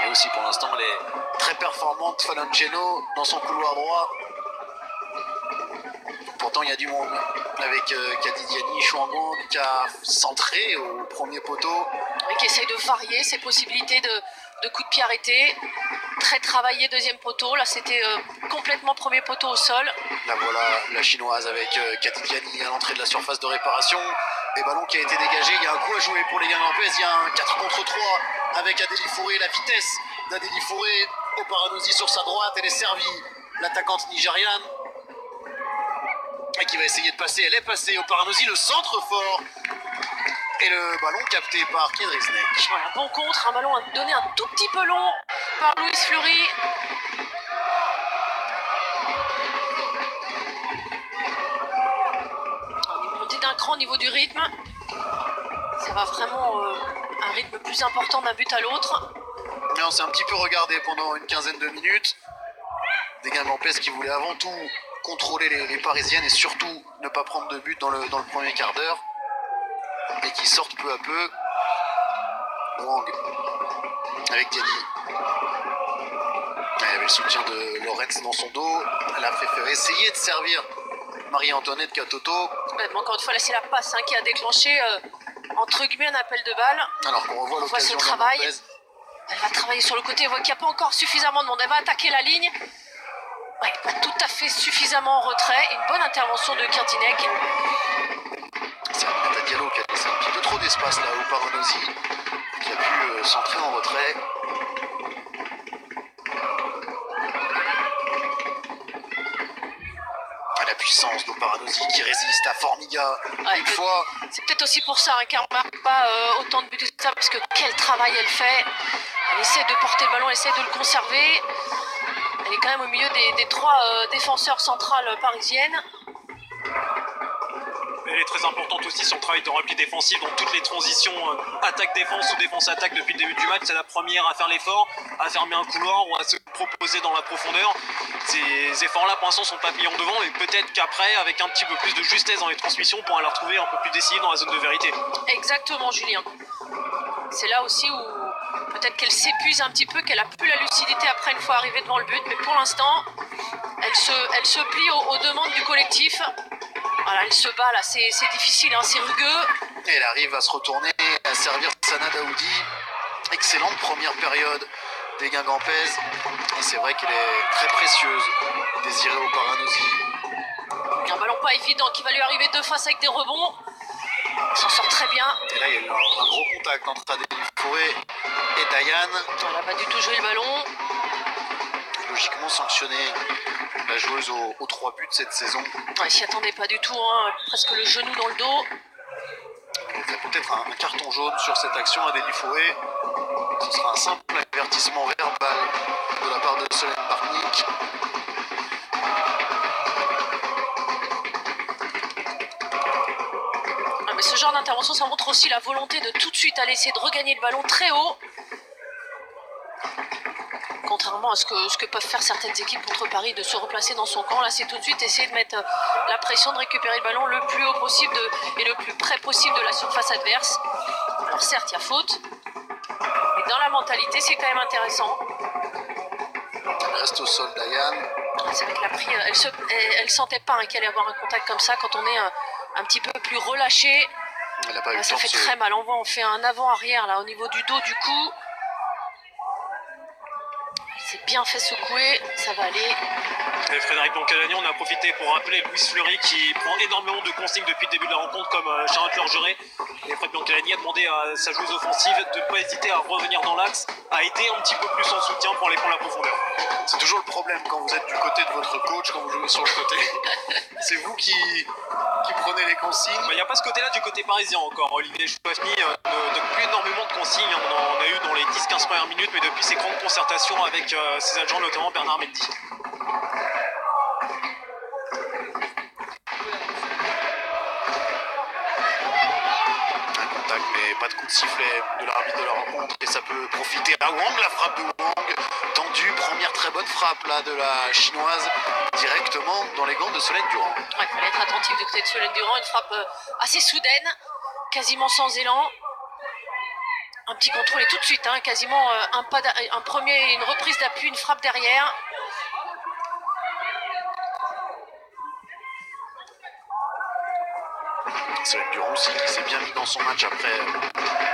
Et aussi pour l'instant elle est très performante Falonceno dans son couloir droit. Pourtant il y a du monde avec Kadidiani, Chouangon qui a centré au premier poteau. Et qui essaye de varier ses possibilités de coups de pied arrêtés. Très travaillé deuxième poteau. Là c'était complètement premier poteau au sol. Là voilà la chinoise avec Kadidiani à l'entrée de la surface de réparation. Et ballon qui a été dégagé. Il y a un coup à jouer pour les Guingampaises. Il y a un 4 contre 3 avec Adélie Fourré. La vitesse d'Adélie Fourré. Oparanosi sur sa droite. Elle est servie. L'attaquante nigériane. Et qui va essayer de passer. Elle est passée. Oparanosi, le centre fort. Et le ballon capté par Kedriznek. Voilà, bon contre. Un ballon donné un tout petit peu long par Louise Fleury. D'un cran au niveau du rythme, ça va vraiment un rythme plus important d'un but à l'autre. Mais on s'est un petit peu regardé pendant une quinzaine de minutes. Des Guingampaises qui voulaient avant tout contrôler les Parisiennes et surtout ne pas prendre de but dans le premier quart d'heure et qui sortent peu à peu. Wang avec Diani. Elle avait le soutien de Lorenz dans son dos. Elle a préféré essayer de servir Marie-Antoinette Katoto. Encore une fois, là c'est la passe qui a déclenché entre guillemets un appel de balle. Alors qu'on revoit l'occasion de travail. Elle va travailler sur le côté, elle voit qu'il n'y a pas encore suffisamment de monde. Elle va attaquer la ligne. Ouais, pas tout à fait suffisamment en retrait. Une bonne intervention de Kirdinek. C'est Aminata Diallo qui a laissé un petit peu trop d'espace là au Paranosi, qui a pu centrer en retrait. La puissance d'Oparanosi qui résiste à Formiga une fois. C'est peut-être aussi pour ça qu'elle ne marque pas autant de buts que ça, parce que quel travail elle fait. Elle essaie de porter le ballon, elle essaie de le conserver. Elle est quand même au milieu des trois défenseurs centrales parisiennes. Elle est très importante aussi son travail de repli défensif dans toutes les transitions attaque-défense ou défense-attaque depuis le début du match. C'est la première à faire l'effort, à fermer un couloir ou à se proposer dans la profondeur. Ces efforts-là pour l'instant sont papillons devant, mais peut-être qu'après, avec un petit peu plus de justesse dans les transmissions, on pourra la retrouver un peu plus décisive dans la zone de vérité. Exactement, Julien. C'est là aussi où peut-être qu'elle s'épuise un petit peu, qu'elle a plus la lucidité après une fois arrivée devant le but, mais pour l'instant, elle se plie aux demandes du collectif. Voilà, elle se bat là, c'est difficile, c'est rugueux. Et elle arrive à se retourner, à servir Sana Daoudi. Excellente première période des Guingampaises. Et c'est vrai qu'elle est très précieuse, désirée au Paranosi. Un ballon pas évident qui va lui arriver de face avec des rebonds. Elle s'en sort très bien. Et là, il y a eu un gros contact entre Adélie Fourré et Dayan. Elle n'a pas du tout joué le ballon. Logiquement sanctionné. La joueuse aux 3 buts cette saison. Elle s'y attendait pas du tout, presque le genou dans le dos. Il y a peut-être un carton jaune sur cette action à Adélie Fourré. Ce sera un simple avertissement verbal de la part de Solène Barnick. genre d'intervention, ça montre aussi la volonté de tout de suite aller essayer de regagner le ballon très haut. Contrairement à ce que peuvent faire certaines équipes contre Paris, de se replacer dans son camp. Là, c'est tout de suite essayer de mettre la pression, de récupérer le ballon le plus haut possible et le plus près possible de la surface adverse. Alors certes, il y a faute, mais dans la mentalité, c'est quand même intéressant. Elle reste au sol, Diane. C'est vrai que la pris, elle sentait pas qu'il allait avoir un contact comme ça. Quand on est un petit peu plus relâché, Elle n'a pas eu le ça temps fait de se- très mal. On voit, on fait un avant-arrière là au niveau du dos, du cou. C'est bien fait secouer, ça va aller. Et Frédéric Blancalani, on a profité pour rappeler Louis Fleury qui prend énormément de consignes depuis le début de la rencontre comme Charlotte Lorgeret. Et Fred Blancalani a demandé à sa joueuse offensive de ne pas hésiter à revenir dans l'axe, à aider un petit peu plus en soutien pour aller prendre la profondeur. C'est toujours le problème quand vous êtes du côté de votre coach, quand vous jouez sur le côté. C'est vous qui prenez les consignes. Il n'y a pas ce côté-là du côté parisien encore. Olivier Chouafny ne donne plus énormément de consignes. On en a eu dans les 10-15 premières minutes, mais depuis ses grandes concertations avec ses agents, notamment Bernard Mendy. Un contact, mais pas de coup de sifflet de l'arbitre de la rencontre. Et ça peut profiter à Wang, la frappe de Wang. Tendue, première très bonne frappe là de la chinoise, directement dans les gants de Solène Durand. Il fallait être attentif du côté de Solène Durand. Une frappe assez soudaine, quasiment sans élan. Un petit contrôle et tout de suite, quasiment une reprise d'appui, une frappe derrière. Solène Durand aussi qui s'est bien mis dans son match après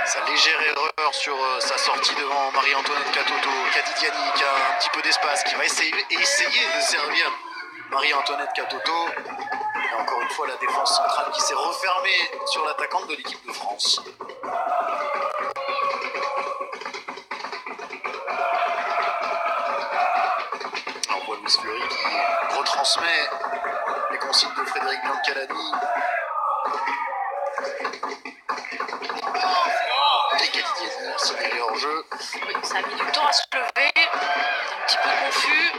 sa légère erreur sur sa sortie devant Marie-Antoinette Katoto. Kadidiani qui a un petit peu d'espace, qui va essayer de servir Marie-Antoinette Katoto. Et encore une fois la défense centrale qui s'est refermée sur l'attaquante de l'équipe de France. Alors on voit Louis Fleury qui retransmet les consignes de Frédéric Blancalani. Et Kadidiani se met hors jeu. Oui, ça a mis du temps à se lever. Un petit peu confus.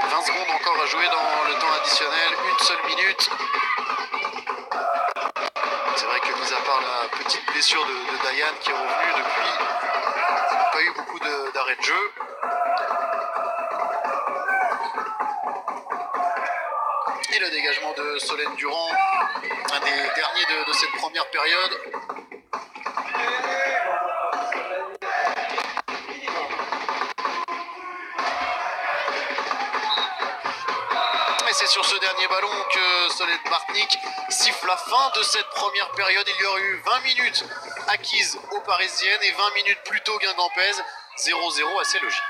20 secondes encore à jouer dans le temps additionnel, une seule minute. C'est vrai que mis à part la petite blessure de Diane qui est revenue depuis, pas eu beaucoup d'arrêts de jeu. Et le dégagement de Solène Durand, un des derniers de cette première période. Et c'est sur ce dernier ballon que Solène Bartnik siffle la fin de cette première période. Il y aurait eu 20 minutes acquises aux Parisiennes et 20 minutes plus tôt Guingampaises. 0-0, assez logique.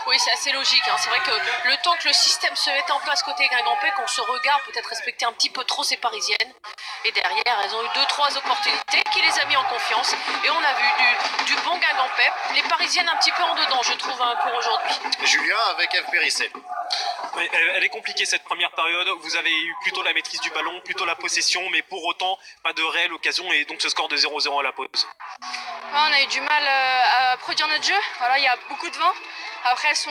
Oui, c'est assez logique. C'est vrai que le temps que le système se mette en place côté Guingampais, qu'on se regarde peut-être respecter un petit peu trop ces Parisiennes. Et derrière, elles ont eu 2-3 opportunités qui les a mis en confiance. Et on a vu du bon Guingampais. Les Parisiennes un petit peu en dedans, je trouve, pour aujourd'hui. Julien avec Eve Périsset. Oui, elle est compliquée cette première période. Vous avez eu plutôt la maîtrise du ballon, plutôt la possession, mais pour autant, pas de réelle occasion et donc ce score de 0-0 à la pause. Ouais, on a eu du mal à produire notre jeu. Voilà, il y a beaucoup de vent. Après, elles sont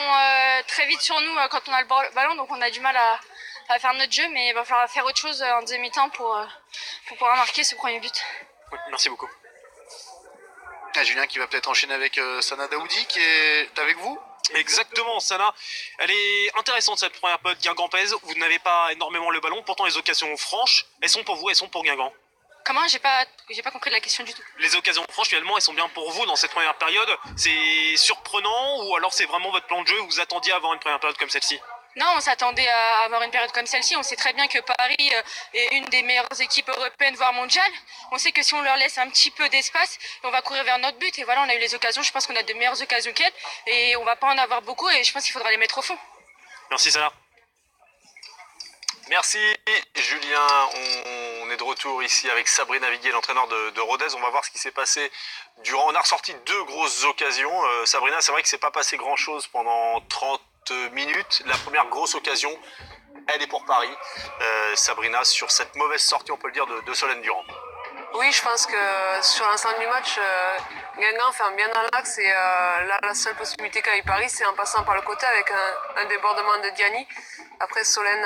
très vite sur nous quand on a le ballon, donc on a du mal à faire notre jeu, mais il va falloir faire autre chose en deuxième mi-temps pour pouvoir marquer ce premier but. Oui, merci beaucoup. Julien qui va peut-être enchaîner avec Sana Daoudi qui est avec vous. Exactement, Sana. Elle est intéressante cette première période guingampaise. Vous n'avez pas énormément le ballon, pourtant les occasions franches, elles sont pour vous, elles sont pour Guingamp. Comment? J'ai pas compris la question du tout. Les occasions franches, finalement, elles sont bien pour vous dans cette première période. C'est surprenant ou alors c'est vraiment votre plan de jeu? Vous attendiez à avoir une première période comme celle-ci? Non, on s'attendait à avoir une période comme celle-ci. On sait très bien que Paris est une des meilleures équipes européennes, voire mondiales. On sait que si on leur laisse un petit peu d'espace, on va courir vers notre but. Et voilà, on a eu les occasions. Je pense qu'on a de meilleures occasions qu'elles. Et on va pas en avoir beaucoup. Et je pense qu'il faudra les mettre au fond. Merci, Sana. Merci Julien, on est de retour ici avec Sabrina Viguier, l'entraîneur de Rodez. On va voir ce qui s'est passé durant... On a ressorti 2 grosses occasions. Sabrina, c'est vrai que c'est pas passé grand chose pendant 30 minutes. La première grosse occasion, elle est pour Paris. Sabrina, sur cette mauvaise sortie, on peut le dire, de Solène Durand. Oui, je pense que sur l'ensemble du match, Guingamp fait un bien dans l'axe et là, la seule possibilité qu'a eu Paris, c'est en passant par le côté avec un débordement de Diani. Après, Solène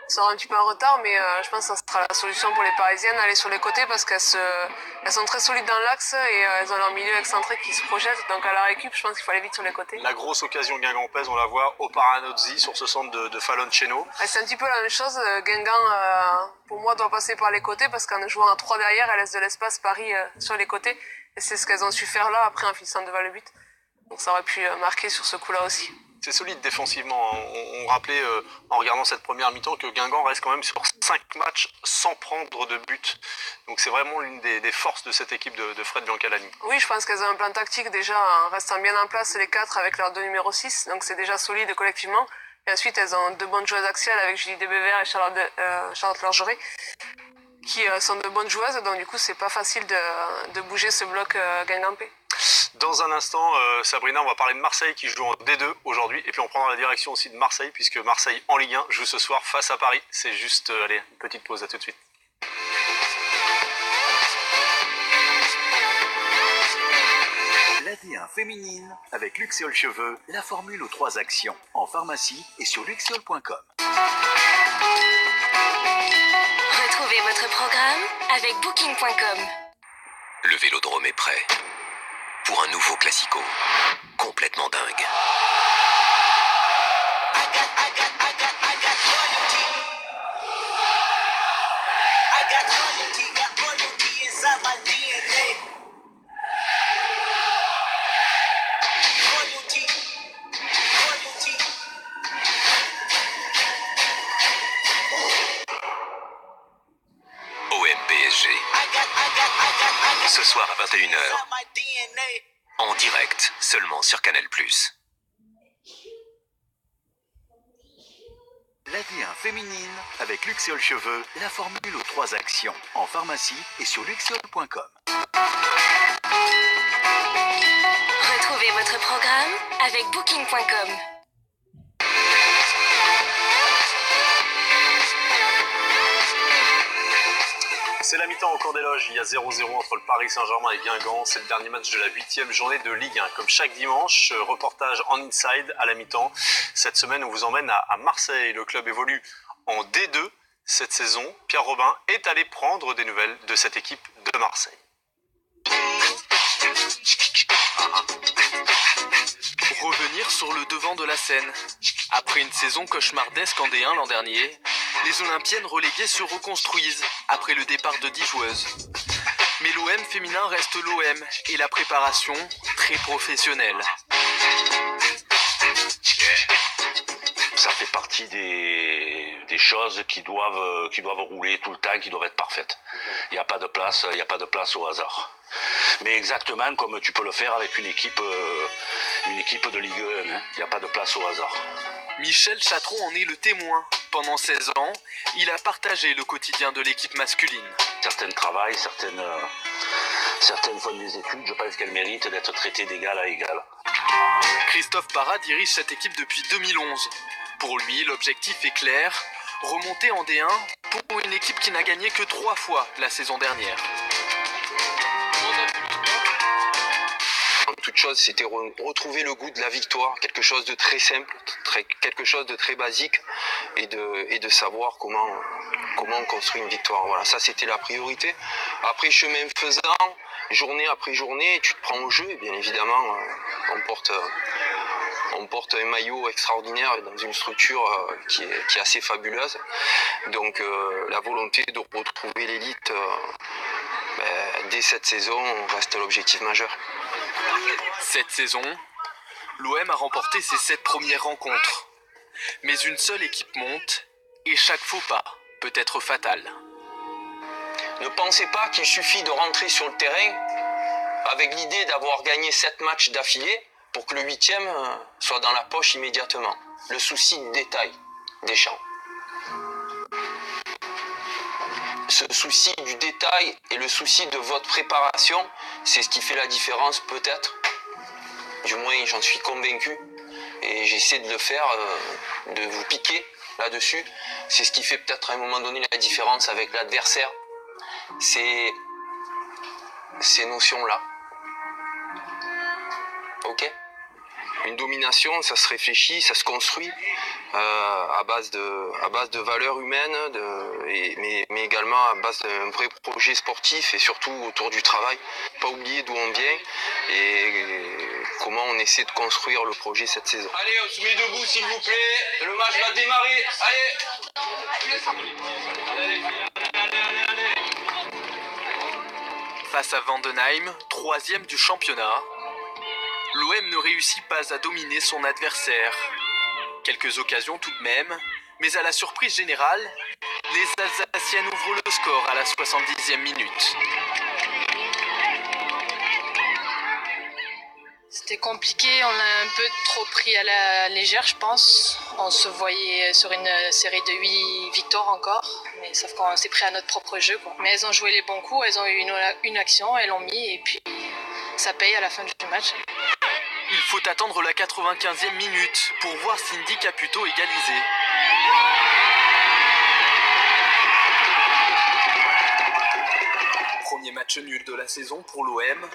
sera un petit peu en retard, mais je pense que ça sera la solution pour les Parisiennes, aller sur les côtés parce qu'elles sont très solides dans l'axe et elles ont leur milieu excentré qui se projette. Donc à la récup, je pense qu'il faut aller vite sur les côtés. La grosse occasion Guingamp-Pèse, on la voit au Paranozzi sur ce centre de Fallon-Cheno. C'est un petit peu la même chose. Guingamp, pour moi, doit passer par les côtés parce qu'en jouant à 3 derrière, elle laisse de l'espace Paris sur les côtés. Et c'est ce qu'elles ont su faire là après en finissant devant le but. Donc ça aurait pu marquer sur ce coup-là aussi. C'est solide défensivement. On rappelait en regardant cette première mi-temps que Guingamp reste quand même sur 5 matchs sans prendre de but. Donc c'est vraiment l'une des forces de cette équipe de Fred Biancalani. Oui, je pense qu'elles ont un plan tactique déjà en restant bien en place les 4 avec leurs 2 numéros 6. Donc c'est déjà solide collectivement. Et ensuite elles ont 2 bonnes joueuses axiales avec Julie Desbévert et Charlotte Lorgeret qui sont de bonnes joueuses. Donc du coup c'est pas facile de bouger ce bloc guingampais. Dans un instant, Sabrina, on va parler de Marseille qui joue en D2 aujourd'hui. Et puis on prendra la direction aussi de Marseille, puisque Marseille en Ligue 1 joue ce soir face à Paris. C'est juste, allez, une petite pause, à tout de suite. La D1 féminine avec Luxéol Cheveux, la formule aux 3 actions. En pharmacie et sur luxéol.com. Retrouvez votre programme avec Booking.com. Le Vélodrome est prêt pour un nouveau classico complètement dingue. OM-PSG. Ce soir à 21h. En direct, seulement sur Canal+. La D1 féminine avec Luxéol Cheveux, la formule aux 3 actions. En pharmacie et sur luxéol.com. Retrouvez votre programme avec Booking.com. C'est la mi-temps au cours des loges. Il y a 0-0 entre le Paris Saint-Germain et Guingamp. C'est le dernier match de la 8e journée de Ligue 1. Comme chaque dimanche, reportage en inside à la mi-temps. Cette semaine, on vous emmène à Marseille. Le club évolue en D2 cette saison. Pierre Robin est allé prendre des nouvelles de cette équipe de Marseille. Revenir sur le devant de la scène. Après une saison cauchemardesque en D1 l'an dernier, les Olympiennes reléguées se reconstruisent après le départ de 10 joueuses. Mais l'OM féminin reste l'OM et la préparation très professionnelle. Ça fait partie des choses qui doivent rouler tout le temps, qui doivent être parfaites. Il n'y a pas de place au hasard. Mais exactement comme tu peux le faire avec une équipe de Ligue 1, hein. Il n'y a pas de place au hasard. Michel Chatron en est le témoin. Pendant 16 ans, il a partagé le quotidien de l'équipe masculine. Certaines travaillent, certaines font des études, je pense qu'elles méritent d'être traitées d'égal à égal. Christophe Parra dirige cette équipe depuis 2011. Pour lui, l'objectif est clair, remonter en D1 pour une équipe qui n'a gagné que 3 fois la saison dernière. Toute chose, c'était retrouver le goût de la victoire, quelque chose de très simple, quelque chose de très basique, et de savoir comment on construit une victoire. Voilà, ça c'était la priorité. Après, chemin faisant, journée après journée, tu te prends au jeu, et bien évidemment, on porte un maillot extraordinaire dans une structure qui est assez fabuleuse. Donc la volonté de retrouver l'élite dès cette saison reste l'objectif majeur. Cette saison, l'OM a remporté ses 7 premières rencontres. Mais une seule équipe monte et chaque faux pas peut être fatal. Ne pensez pas qu'il suffit de rentrer sur le terrain avec l'idée d'avoir gagné 7 matchs d'affilée pour que le 8e soit dans la poche immédiatement. Le souci de détail des champs. Ce souci du détail et le souci de votre préparation, c'est ce qui fait la différence peut-être. Du moins, j'en suis convaincu. Et j'essaie de le faire, de vous piquer là-dessus. C'est ce qui fait peut-être à un moment donné la différence avec l'adversaire. C'est ces notions-là. Ok ? une domination, ça se réfléchit, ça se construit à base de valeurs humaines, mais également à base d'un vrai projet sportif et surtout autour du travail. Pas oublier d'où on vient et comment on essaie de construire le projet cette saison. Allez, on se met debout s'il vous plaît, le match va démarrer, allez. Face à Vandenheim, 3e du championnat, l'OM ne réussit pas à dominer son adversaire. Quelques occasions tout de même, mais à la surprise générale, les Alsaciennes ouvrent le score à la 70e minute. C'était compliqué, on l'a un peu trop pris à la légère, je pense. On se voyait sur une série de 8 victoires encore, mais sauf qu'on s'est pris à notre propre jeu, quoi. Mais elles ont joué les bons coups, elles ont eu une action, elles l'ont mis, et puis ça paye à la fin du match. Il faut attendre la 95e minute pour voir Cindy Caputo égaliser. Premier match nul de la saison pour l'OM.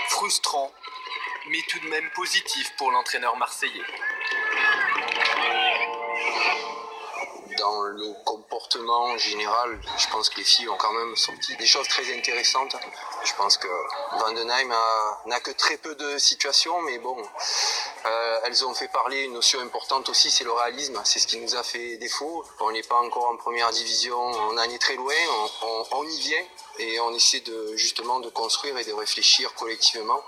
Frustrant, mais tout de même positif pour l'entraîneur marseillais. Dans le comportement général, je pense que les filles ont quand même sorti des choses très intéressantes. Je pense que Vandenheim n'a que très peu de situations, mais bon, elles ont fait parler une notion importante aussi, c'est le réalisme. C'est ce qui nous a fait défaut. On n'est pas encore en première division, on en est très loin, on y vient. Et on essaie justement de construire et de réfléchir collectivement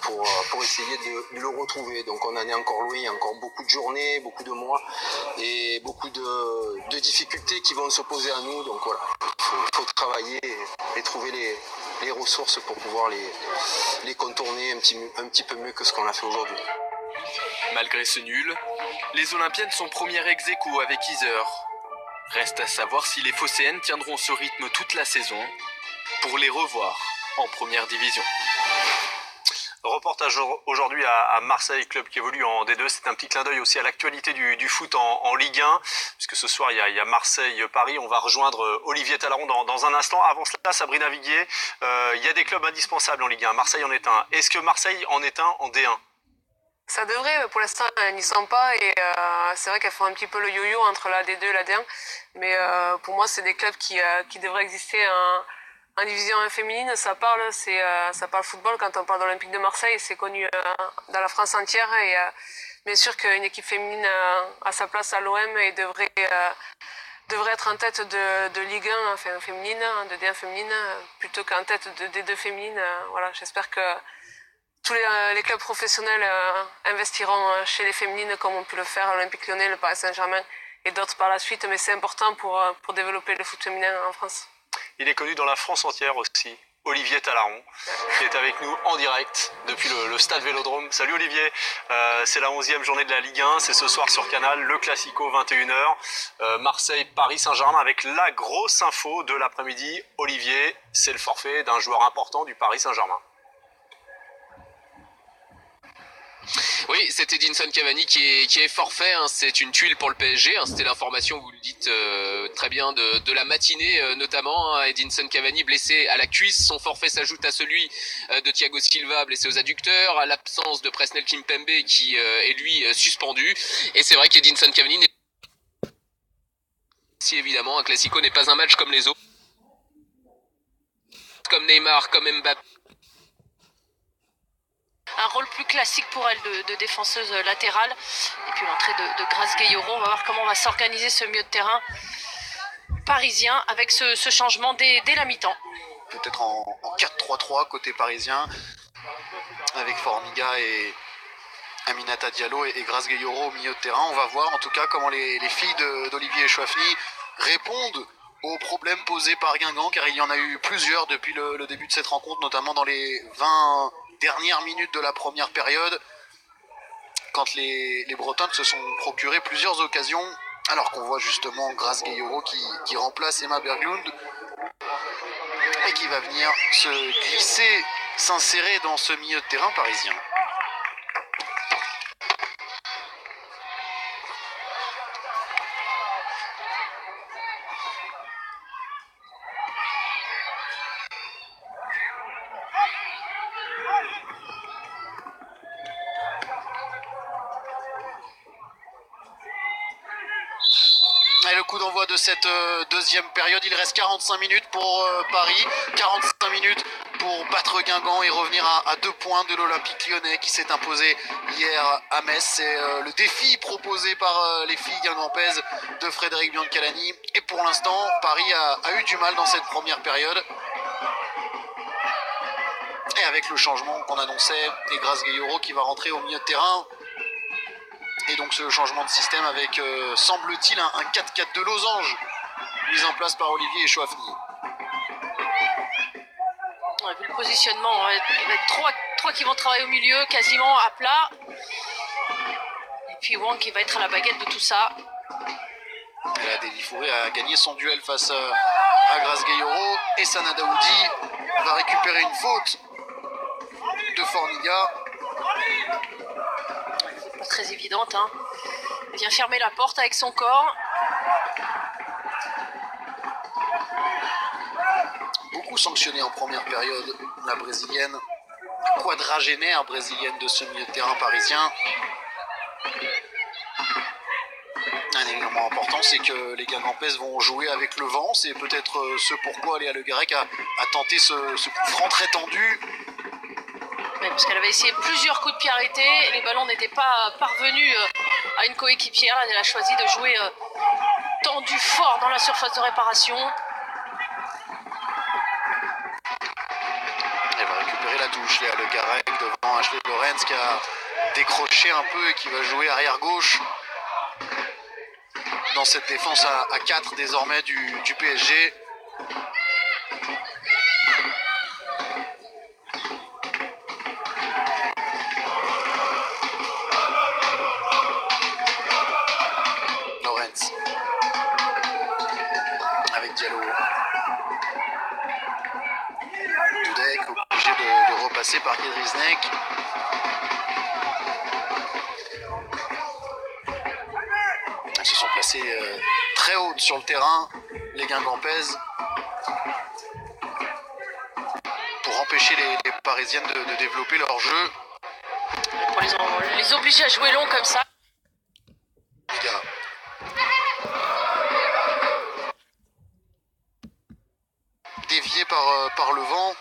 pour essayer de le retrouver. Donc on en est encore loin, il y a encore beaucoup de journées, beaucoup de mois et beaucoup de difficultés qui vont s'opposer à nous. Donc voilà, il faut travailler et trouver les ressources pour pouvoir les contourner un petit peu mieux que ce qu'on a fait aujourd'hui. Malgré ce nul, les Olympiennes sont premières ex aequo avec Yzeure. Reste à savoir si les Phocéennes tiendront ce rythme toute la saison pour les revoir en première division. Reportage aujourd'hui à Marseille, club qui évolue en D2. C'est un petit clin d'œil aussi à l'actualité du foot en Ligue 1, puisque ce soir il y a Marseille-Paris. On va rejoindre Olivier Talaron dans un instant. Avant cela, Sabrina Viguier, il y a des clubs indispensables en Ligue 1. Marseille en est un. Est-ce que Marseille en est un en D1 ? Ça devrait, mais pour l'instant, elles n'y sont pas. Et c'est vrai qu'elles font un petit peu le yo-yo entre la D2 et la D1. Mais pour moi, c'est des clubs qui devraient exister en division 1 féminine. Ça parle football. Quand on parle d'Olympique de Marseille, c'est connu dans la France entière. Et bien sûr qu'une équipe féminine a sa place à l'OM et devrait être en tête de Ligue 1 enfin, féminine, de D1 féminine, plutôt qu'en tête de D2 féminine. Voilà, j'espère que tous les clubs professionnels investiront chez les féminines comme on peut le faire à l'Olympique Lyonnais, le Paris Saint-Germain et d'autres par la suite, mais c'est important pour développer le foot féminin en France. Il est connu dans la France entière aussi, Olivier Talaron, qui est avec nous en direct depuis le stade Vélodrome. Salut Olivier, c'est la 11e journée de la Ligue 1, c'est ce soir sur Canal, le Classico 21h, Marseille-Paris Saint-Germain avec la grosse info de l'après-midi. Olivier, c'est le forfait d'un joueur important du Paris Saint-Germain. Oui, c'est Edinson Cavani qui est forfait, hein. C'est une tuile pour le PSG, hein. C'était l'information, vous le dites très bien, de la matinée notamment, hein. Edinson Cavani blessé à la cuisse, son forfait s'ajoute à celui de Thiago Silva blessé aux adducteurs, à l'absence de Presnel Kimpembe qui est lui suspendu, et c'est vrai qu'Edinson Cavani n'est si évidemment un classico n'est pas un match comme les autres, comme Neymar, comme Mbappé. Un rôle plus classique pour elle de défenseuse latérale. Et puis l'entrée de Grace Gayoro. On va voir comment va s'organiser ce milieu de terrain parisien avec ce changement dès la mi-temps. Peut-être en 4-3-3 côté parisien, avec Formiga et Aminata Diallo et Grace Gayoro au milieu de terrain. On va voir en tout cas comment les filles d'Olivier Chouafny répondent aux problèmes posés par Guingamp, car il y en a eu plusieurs depuis le début de cette rencontre, notamment dans les 20 dernières minutes de la première période, quand les Bretonnes se sont procuré plusieurs occasions, alors qu'on voit justement Grace Gayoro qui remplace Emma Berglund et qui va venir se glisser, s'insérer dans ce milieu de terrain parisien. d'exploit de cette deuxième période. Il reste 45 minutes pour Paris, 45 minutes pour battre Guingamp et revenir à 2 points de l'Olympique lyonnais qui s'est imposé hier à Metz. C'est le défi proposé par les filles guingampaises de Frédéric Biancalani. Et pour l'instant, Paris a eu du mal dans cette première période. Et avec le changement qu'on annonçait, et Grace Gayoro qui va rentrer au milieu de terrain. Et donc ce changement de système avec, semble-t-il, un 4-4 de losange mis en place par Olivier Chouafny. Ouais, vu le positionnement, il va être trois qui vont travailler au milieu, quasiment à plat. Et puis Wang qui va être à la baguette de tout ça. Et là, Deli Fouré a gagné son duel face à Grace Gayoro. Et Sana Daoudi va récupérer une faute de Formiga. C'est pas très évidente, hein. Elle vient fermer la porte avec son corps. Beaucoup sanctionnée en première période, la brésilienne, quadragénaire brésilienne de ce milieu de terrain parisien. Un élément important, c'est que les Guingampaises vont jouer avec le vent. C'est peut-être ce pourquoi Léa Le Garec a tenté ce coup franc très tendu. Oui, parce qu'elle avait essayé plusieurs coups de pied arrêtés. Les ballons n'étaient pas parvenus à une coéquipière. Elle a choisi de jouer tendu fort dans la surface de réparation. Elle va récupérer la touche, Léa Le Garec devant Ashley Lorenz qui a décroché un peu et qui va jouer arrière gauche dans cette défense à 4 désormais du PSG. Lorenz avec Diallo. Dudek obligé de repasser par Kedriznek. Elles se sont placées très hautes sur le terrain, les Guingampaises, pour empêcher les Parisiennes de développer leur jeu. Pour les obliger à jouer long comme ça. Les gars. Dévié par le vent.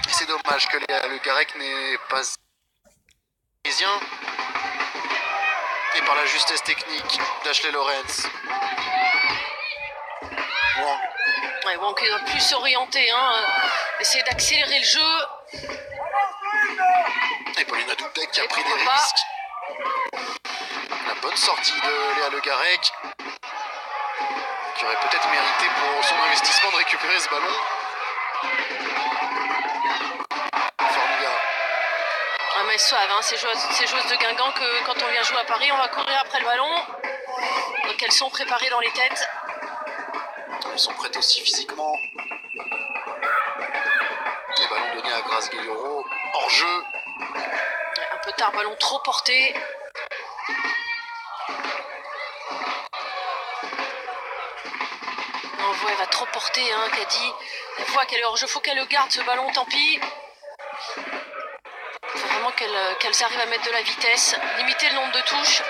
Et c'est dommage que Le Garec n'ait pas parisien. Et par la justesse technique d'Ashley Lorenz. Wang. Ouais, Wang qui doit plus s'orienter, hein, essayer d'accélérer le jeu. Et Paulina Dudek qui a pris des risques. La bonne sortie de Léa Le Garec, qui aurait peut-être mérité pour son investissement de récupérer ce ballon. Formiga. Ah, mais suave, hein, ces joueuses de Guingamp que quand on vient jouer à Paris, on va courir après le ballon. Donc elles sont préparées dans les têtes. Elles sont prêtes aussi physiquement. Les ballons donnés à Grace Gayoro. Hors jeu. Un peu tard, ballon trop porté. On voit, elle va trop porter, hein, Kadi. Elle voit qu'elle est hors jeu, faut qu'elle le garde ce ballon, tant pis. Il faut vraiment qu'elles arrivent à mettre de la vitesse, limiter le nombre de touches.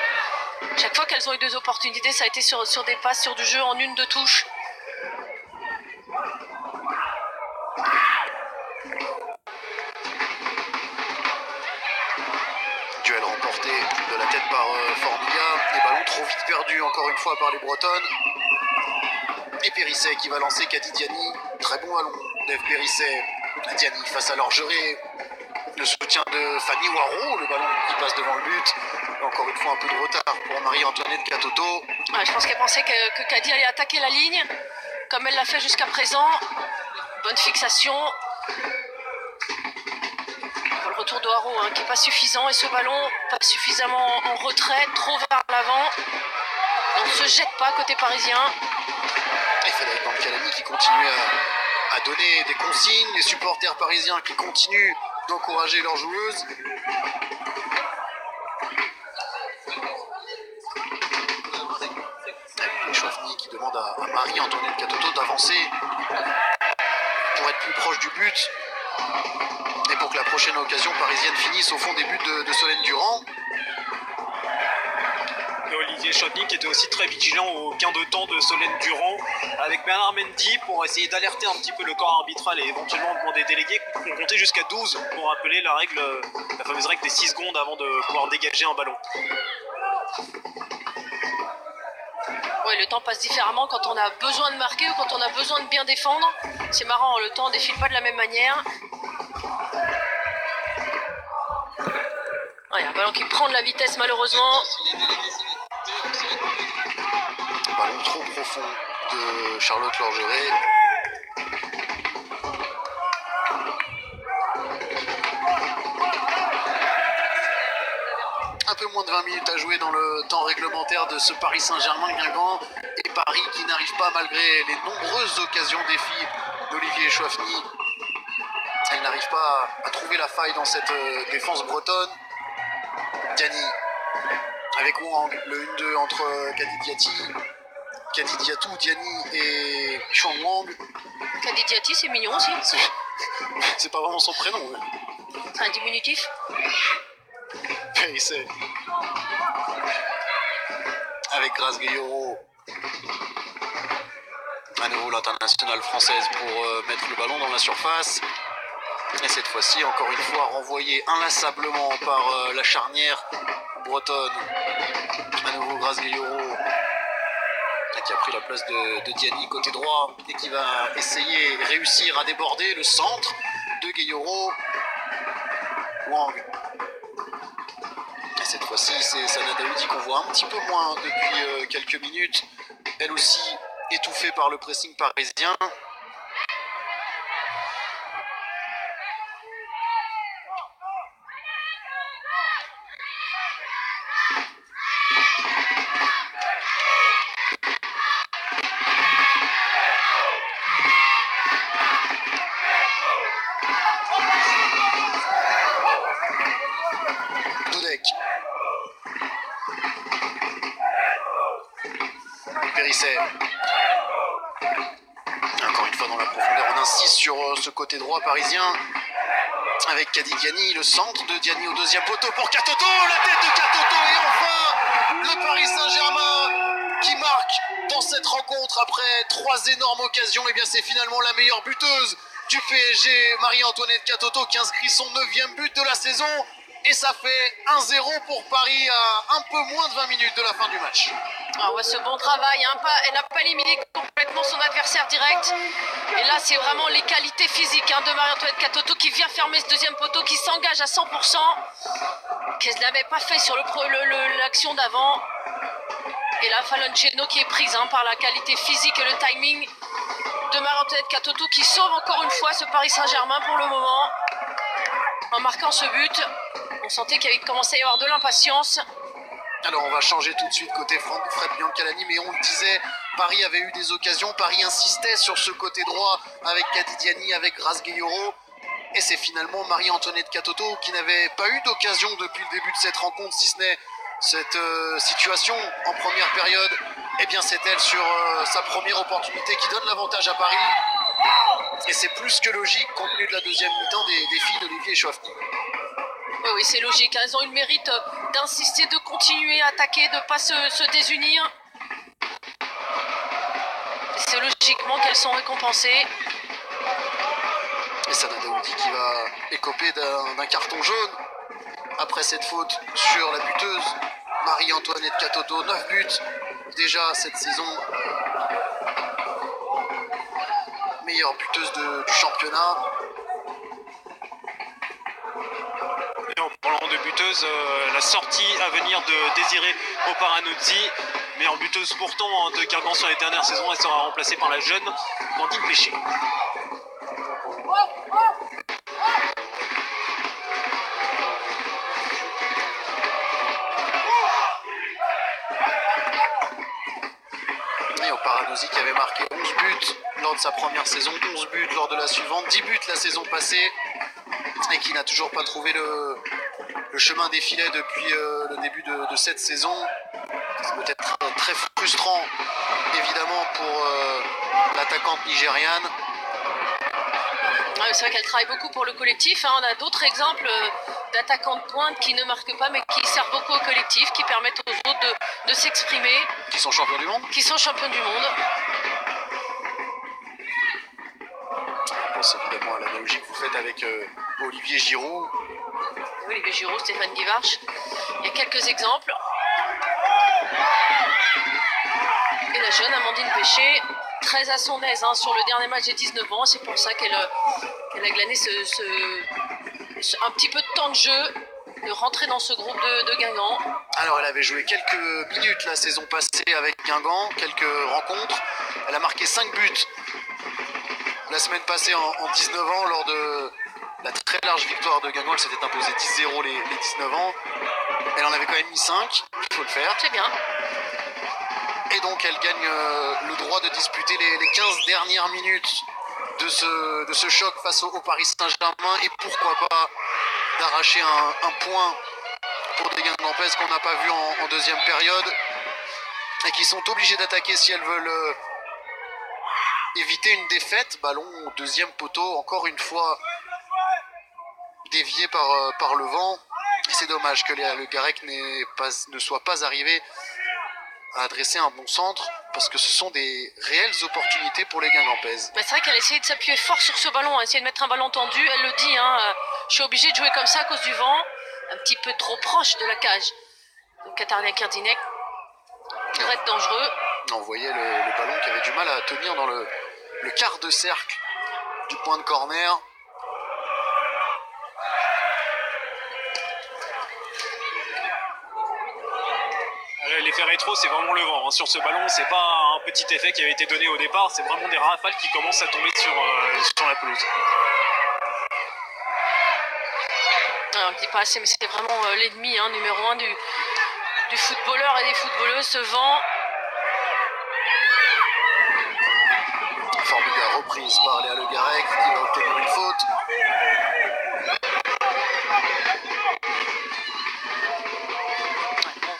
Chaque fois qu'elles ont eu 2 opportunités, ça a été sur des passes, sur du jeu en 1-2 touches. Duel remporté de la tête par Formiga. Les ballons trop vite perdus encore une fois par les Bretonnes. Et Périsset qui va lancer Kadi Diani. Très bon ballon d'Eve Périsset. Diani face à l'orgerie. Le soutien de Fanny Waro. Le ballon qui passe devant le but. Et encore une fois un peu de retard pour Marie-Antoinette Katoto. Ouais, je pense qu'elle pensait que Kadi allait attaquer la ligne, comme elle l'a fait jusqu'à présent. Bonne fixation. Le retour de Haro, hein, qui n'est pas suffisant. Et ce ballon, pas suffisamment en retrait, trop vers l'avant. On ne se jette pas côté parisien. Et Frédéric Biancalani qui continue à donner des consignes. Les supporters parisiens qui continuent d'encourager leurs joueuses. Et Chouafny qui demande à Marie-Antoinette Katoto d'avancer pour être plus proche du but. Et pour que la prochaine occasion parisienne finisse au fond des buts de Solène Durand. Et Chotnik qui était aussi très vigilant au gain de temps de Solène Durand avec Bernard Mendy pour essayer d'alerter un petit peu le corps arbitral et éventuellement demander des délégués. On comptait jusqu'à 12 pour rappeler la fameuse règle des 6 secondes avant de pouvoir dégager un ballon. Ouais, le temps passe différemment quand on a besoin de marquer ou quand on a besoin de bien défendre. C'est marrant, le temps défile pas de la même manière. Ouais, un ballon qui prend de la vitesse malheureusement. Ballon trop profond de Charlotte Lorgeret. Un peu moins de 20 minutes à jouer dans le temps réglementaire de ce Paris Saint-Germain-Guingamp et Paris qui n'arrive pas, malgré les nombreuses occasions défis d'Olivier Chouafny, elle n'arrive pas à trouver la faille dans cette défense bretonne. Diani avec Wang, le 1-2 entre Kadidiatou, Diani et Chuang Wang. Kadidiati, c'est mignon aussi. C'est pas vraiment son prénom. Ouais. C'est un diminutif. Périssé. Avec Grace Guillaureau. À nouveau l'internationale française pour mettre le ballon dans la surface. Et cette fois-ci, encore une fois, renvoyé inlassablement par la charnière bretonne. À nouveau Grace Guillaureau qui a pris la place de Diani côté droit et qui va essayer et réussir à déborder le centre de Guillaureau. Wang. Et cette fois-ci, c'est Sana Daoudi qu'on voit un petit peu moins depuis quelques minutes. Elle aussi étouffée par le pressing parisien. Périsset. Encore une fois dans la profondeur, on insiste sur ce côté droit parisien avec Kadi Diani, le centre de Diani au deuxième poteau pour Katoto, la tête de Katoto et enfin le Paris Saint-Germain qui marque dans cette rencontre après 3 énormes occasions. Et bien c'est finalement la meilleure buteuse du PSG, Marie-Antoinette Katoto, qui inscrit son 9e but de la saison. Et ça fait 1-0 pour Paris à un peu moins de 20 minutes de la fin du match. Ah ouais, ce bon travail, hein, elle n'a pas éliminé complètement son adversaire direct. Et là, c'est vraiment les qualités physiques de Marie-Antoinette Katoto qui vient fermer ce deuxième poteau, qui s'engage à 100%, qu'elle ne l'avait pas fait sur l'action d'avant. Et là, Falonceno qui est prise par la qualité physique et le timing de Marie-Antoinette Katoto qui sauve encore une fois ce Paris Saint-Germain pour le moment. En marquant ce but, on sentait qu'il avait commencé à y avoir de l'impatience. Alors on va changer tout de suite côté Fred Biancalani, mais on le disait, Paris avait eu des occasions, Paris insistait sur ce côté droit avec Kadi Diani, avec Grace Guillaureau, et c'est finalement Marie-Antoinette Katoto qui n'avait pas eu d'occasion depuis le début de cette rencontre, si ce n'est cette situation en première période. Et bien c'est elle sur sa première opportunité qui donne l'avantage à Paris, et c'est plus que logique compte tenu de la deuxième mi-temps des filles d'Olivier Chouafny. Oui, c'est logique. Elles ont eu le mérite d'insister, de continuer à attaquer, de ne pas se désunir. C'est logiquement qu'elles sont récompensées. Et Sana Daoudi qui va écoper d'un carton jaune après cette faute sur la buteuse Marie-Antoinette Katoto. 9 buts déjà cette saison. Meilleure buteuse du championnat. Et en parlant de buteuse, la sortie à venir de Désirée Oparanozzi, meilleure buteuse pourtant de Guingamp sur les dernières saisons, elle sera remplacée par la jeune Blandine Péché. Et Oparanozzi qui avait marqué 11 buts lors de sa première saison, 11 buts lors de la suivante, 10 buts la saison passée, et qui n'a toujours pas trouvé le chemin des filets depuis le début de cette saison. C'est peut-être très frustrant évidemment pour l'attaquante nigériane. C'est vrai qu'elle travaille beaucoup pour le collectif. On a d'autres exemples d'attaquants de pointe qui ne marquent pas mais qui servent beaucoup au collectif, qui permettent aux autres de s'exprimer. Qui sont champions du monde. Qui sont champions du monde. Je pense évidemment à l'analogie que vous faites avec Olivier Giroud. Oui, Olivier Giroud, Stéphane Guivarch. Il y a quelques exemples. Et la jeune Amandine Péché, très à son aise sur le dernier match des 19 ans. C'est pour ça qu'elle a glané un petit peu de temps de jeu, de rentrer dans ce groupe de Guingamp. Alors elle avait joué quelques minutes la saison passée avec Guingamp, quelques rencontres. Elle a marqué 5 buts la semaine passée en 19 ans lors de la très large victoire de Guingamp. Elle s'était imposée 10-0 les 19 ans. Elle en avait quand même mis 5, il faut le faire. C'est bien. Et donc elle gagne le droit de disputer les 15 dernières minutes de ce choc face au Paris Saint-Germain. Et pourquoi pas d'arracher un point pour des Guingampaises qu'on n'a pas vu en deuxième période. Et qui sont obligées d'attaquer si elles veulent éviter une défaite. Ballon au deuxième poteau, encore une fois dévié par le vent. C'est dommage que le Garec ne soit pas arrivé à adresser un bon centre, parce que ce sont des réelles opportunités pour les Guingampaises. C'est vrai qu'elle a essayé de s'appuyer fort sur ce ballon, essayer de mettre un ballon tendu. Elle le dit, je suis obligée de jouer comme ça à cause du vent, un petit peu trop proche de la cage. Donc Katarina Kerdinec pourrait être dangereux. On voyait le ballon qui avait du mal à tenir dans le quart de cercle du point de corner. L'effet rétro, c'est vraiment le vent. Sur ce ballon, c'est pas un petit effet qui avait été donné au départ, c'est vraiment des rafales qui commencent à tomber sur la pelouse. On ne dit pas assez, mais c'est vraiment l'ennemi numéro 1 du footballeur et des footballeuses, ce vent. Formidable reprise par Léa Le Garec qui va obtenir une faute.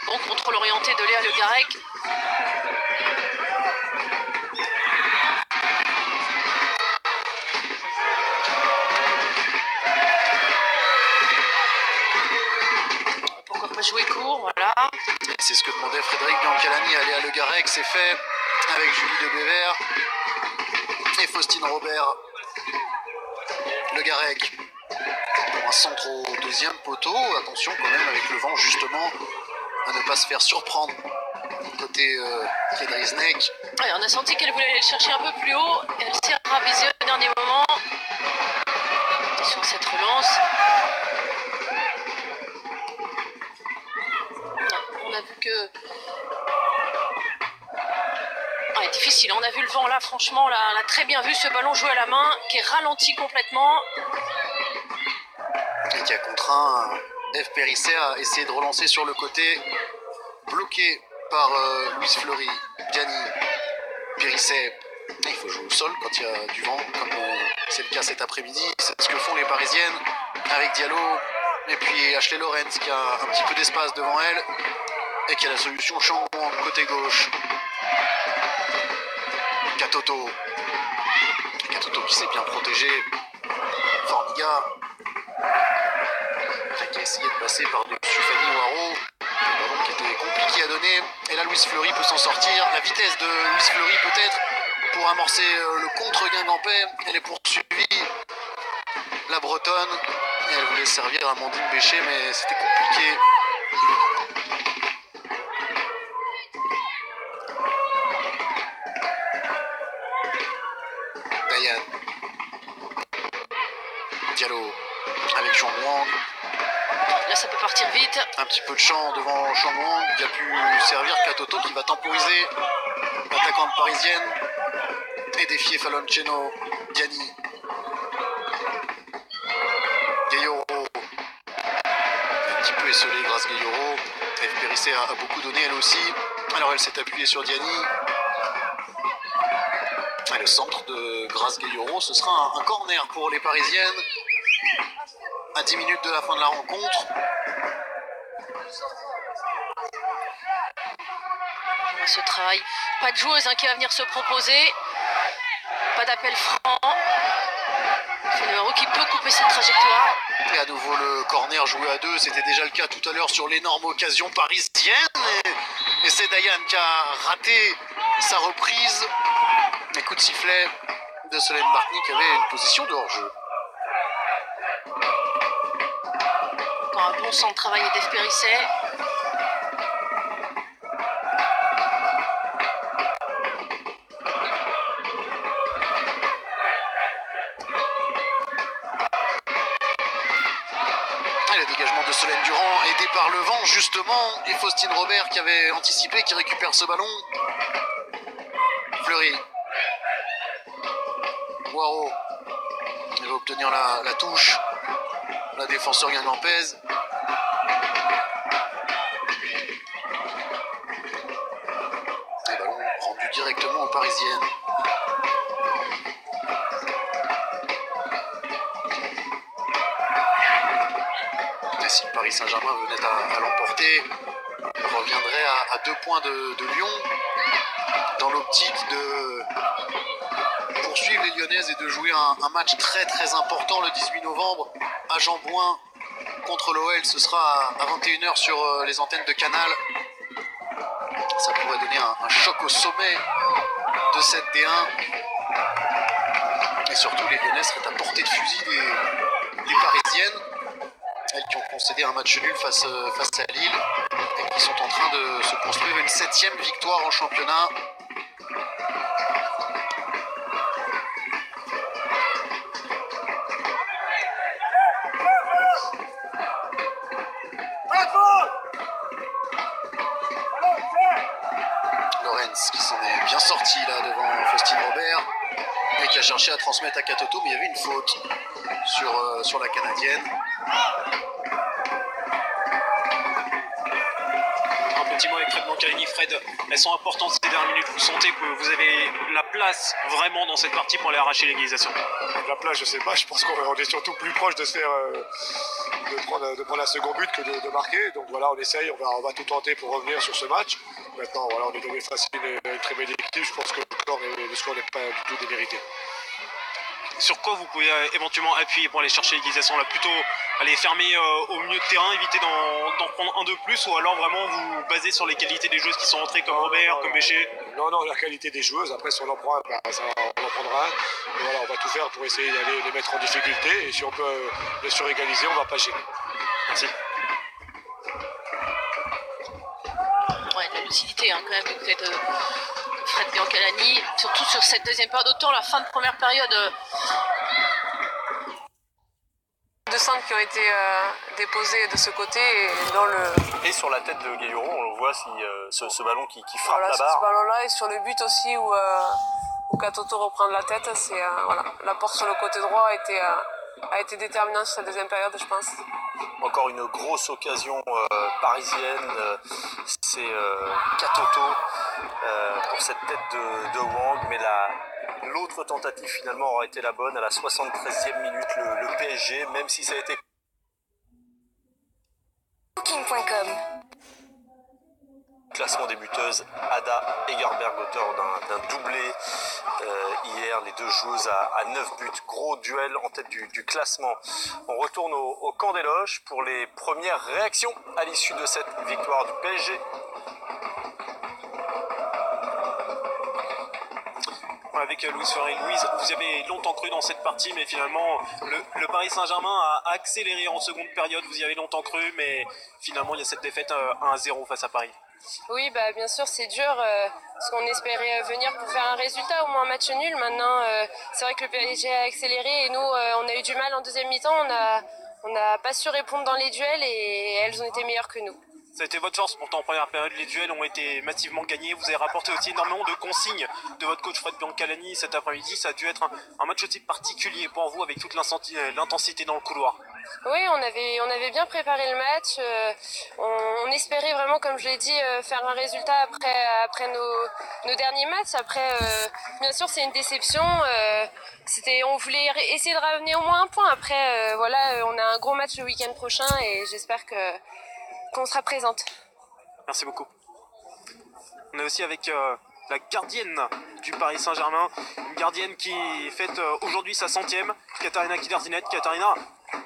Bon contrôle orienté de Léa Le Garec. Pourquoi pas jouer court, voilà. C'est ce que demandait Frédéric Biancalani à Léa Le Garec. C'est fait avec Julie de Bévert et Faustine Robert. Le Garec pour un centre au deuxième poteau. Attention quand même avec le vent justement à ne pas se faire surprendre côté Kedriznek. Ouais, on a senti qu'elle voulait aller le chercher un peu plus haut. Elle s'est ravisée au dernier moment. Sur cette relance. On a vu que... Ouais, difficile, on a vu le vent là, franchement, là, on a très bien vu ce ballon jouer à la main, qui est ralenti complètement. Et qui a contraint Eve Périsset à essayer de relancer sur le côté, bloqué par Louise Fleury, Gianni, Périsset. Il faut jouer au sol quand il y a du vent, comme c'est le cas cet après-midi. C'est ce que font les Parisiennes avec Diallo et puis Ashley Lorenz qui a un petit peu d'espace devant elle et qui a la solution Changwon côté gauche. Katoto qui s'est bien protégé. Formiga qui a essayé de passer par-dessus Fanny Waro. Un ballon qui était compliqué à donner. Et là, Louise Fleury peut s'en sortir. La vitesse de Louise Fleury peut-être pour amorcer le contre guingampais. Elle est poursuivie. La Bretonne. Et elle voulait servir Amandine Bécher, mais c'était compliqué. Dayan. Diallo avec Chang Wang. Là, ça peut partir vite. Un petit peu de champ devant Chang Wang qui a pu servir Katoto qui va temporiser l'attaquante parisienne et défier Falonceno, Diani. Gayoro. Un petit peu esselé grâce Gayoro. Eve Périsset a beaucoup donné elle aussi. Alors elle s'est appuyée sur Diani. Et le centre de Grace Gayoro, ce sera un corner pour les Parisiennes. À 10 minutes de la fin de la rencontre. On va ce travail. Pas de joueuse qui va venir se proposer. Pas Pas d'appel franc. C'est le numéro qui peut couper cette trajectoire. Et à nouveau le corner joué à 2, c'était déjà le cas tout à l'heure sur l'énorme occasion parisienne. Et c'est Dayan qui a raté sa reprise. Et coup de sifflet de Solène Bartny qui avait une position de hors-jeu. Encore un bon centre de travail d'Ef Périsset. Le dégagement de Solène Durand aidé par le vent justement, et Faustine Robert qui avait anticipé, qui récupère ce ballon. Fleury. Waro. Il va obtenir la touche. La défenseur Yann Lampez. Et ballon rendu directement aux Parisiennes. Et si Paris Saint-Germain venait à l'emporter, il reviendrait à 2 points de Lyon, dans l'optique de poursuivre les Lyonnaises et de jouer un match très très important le 18 novembre à Jean-Bouin contre l'OL. Ce sera à 21h sur les antennes de Canal. Ça pourrait donner un choc au sommet de cette D1. Et surtout les Lyonnaises seraient à portée de fusil des Parisiennes. Elles qui ont concédé un match nul face à Lille et qui sont en train de se construire une 7e victoire en championnat. Lorenz qui s'en est bien sorti là devant Faustine Robert et qui a cherché à transmettre à Katoto, mais il y avait une faute sur la Canadienne. Un petit mot avec Fred Biancalini. Fred, elles sont importantes ces dernières minutes. Vous sentez que vous avez la place vraiment dans cette partie pour aller arracher l'égalisation? La place, je sais pas. Je pense qu'on est surtout plus proche de se faire de prendre un second but que de marquer. Donc voilà, on essaye, on va tout tenter pour revenir sur ce match. Maintenant, voilà, on est tombé face à une très belle équipe. Je pense que le score n'est pas du tout démérité. Sur quoi vous pouvez éventuellement appuyer pour aller chercher l'égalisation là? Plutôt aller fermer au milieu de terrain, éviter d'en prendre un de plus, ou alors vraiment vous basez sur les qualités des joueuses qui sont entrées comme Robert, comme Bécher? Non, la qualité des joueuses. Après, si on en prend un, on en prendra un. Et voilà, on va tout faire pour essayer d'aller les mettre en difficulté. Et si on peut les surégaliser, on va pas gêner. Merci. Ouais, de la lucidité quand même du côté de Fred Biancalani, surtout sur cette deuxième période. Autant la fin de première période. Deux centres qui ont été déposés de ce côté et sur la tête de Gaillero, on voit ce ballon qui frappe la barre. Ce ballon-là et sur le but aussi où Katoto reprend de la tête, c'est l'apport sur le côté droit a été déterminant sur cette deuxième période, je pense. Encore une grosse occasion parisienne, c'est Katoto pour cette tête de Wang, mais l'autre tentative finalement aurait été la bonne à la 73e minute, le PSG, même si ça a été... Booking.com. Classement des buteuses, Ada Egerberg, auteur d'un doublé hier, les deux joueuses à 9 buts. Gros duel en tête du classement. On retourne au camp des loges pour les premières réactions à l'issue de cette victoire du PSG. Avec Louise Ferré. Louise, vous avez longtemps cru dans cette partie, mais finalement, le Paris Saint-Germain a accéléré en seconde période. Vous y avez longtemps cru, mais finalement, il y a cette défaite 1-0 face à Paris. Oui, bien sûr, c'est dur, parce qu'on espérait venir pour faire un résultat, au moins un match nul. Maintenant, c'est vrai que le PSG a accéléré et nous, on a eu du mal en deuxième mi-temps. On n'a pas su répondre dans les duels et elles ont été meilleures que nous. Ça a été votre force pourtant en première période, les duels ont été massivement gagnés, vous avez rapporté aussi énormément de consignes de votre coach Fred Biancalani cet après-midi, ça a dû être un match aussi particulier pour vous avec toute l'intensité dans le couloir. Oui, on avait bien préparé le match, on espérait vraiment, comme je l'ai dit, faire un résultat après nos derniers matchs. Après, bien sûr, c'est une déception, on voulait essayer de ramener au moins un point. Après, on a un gros match le week-end prochain et j'espère qu'on sera présente. Merci beaucoup. On est aussi avec la gardienne du Paris Saint-Germain. Une gardienne qui fête aujourd'hui sa 100e, Katarina Kiderzinet. Katarina,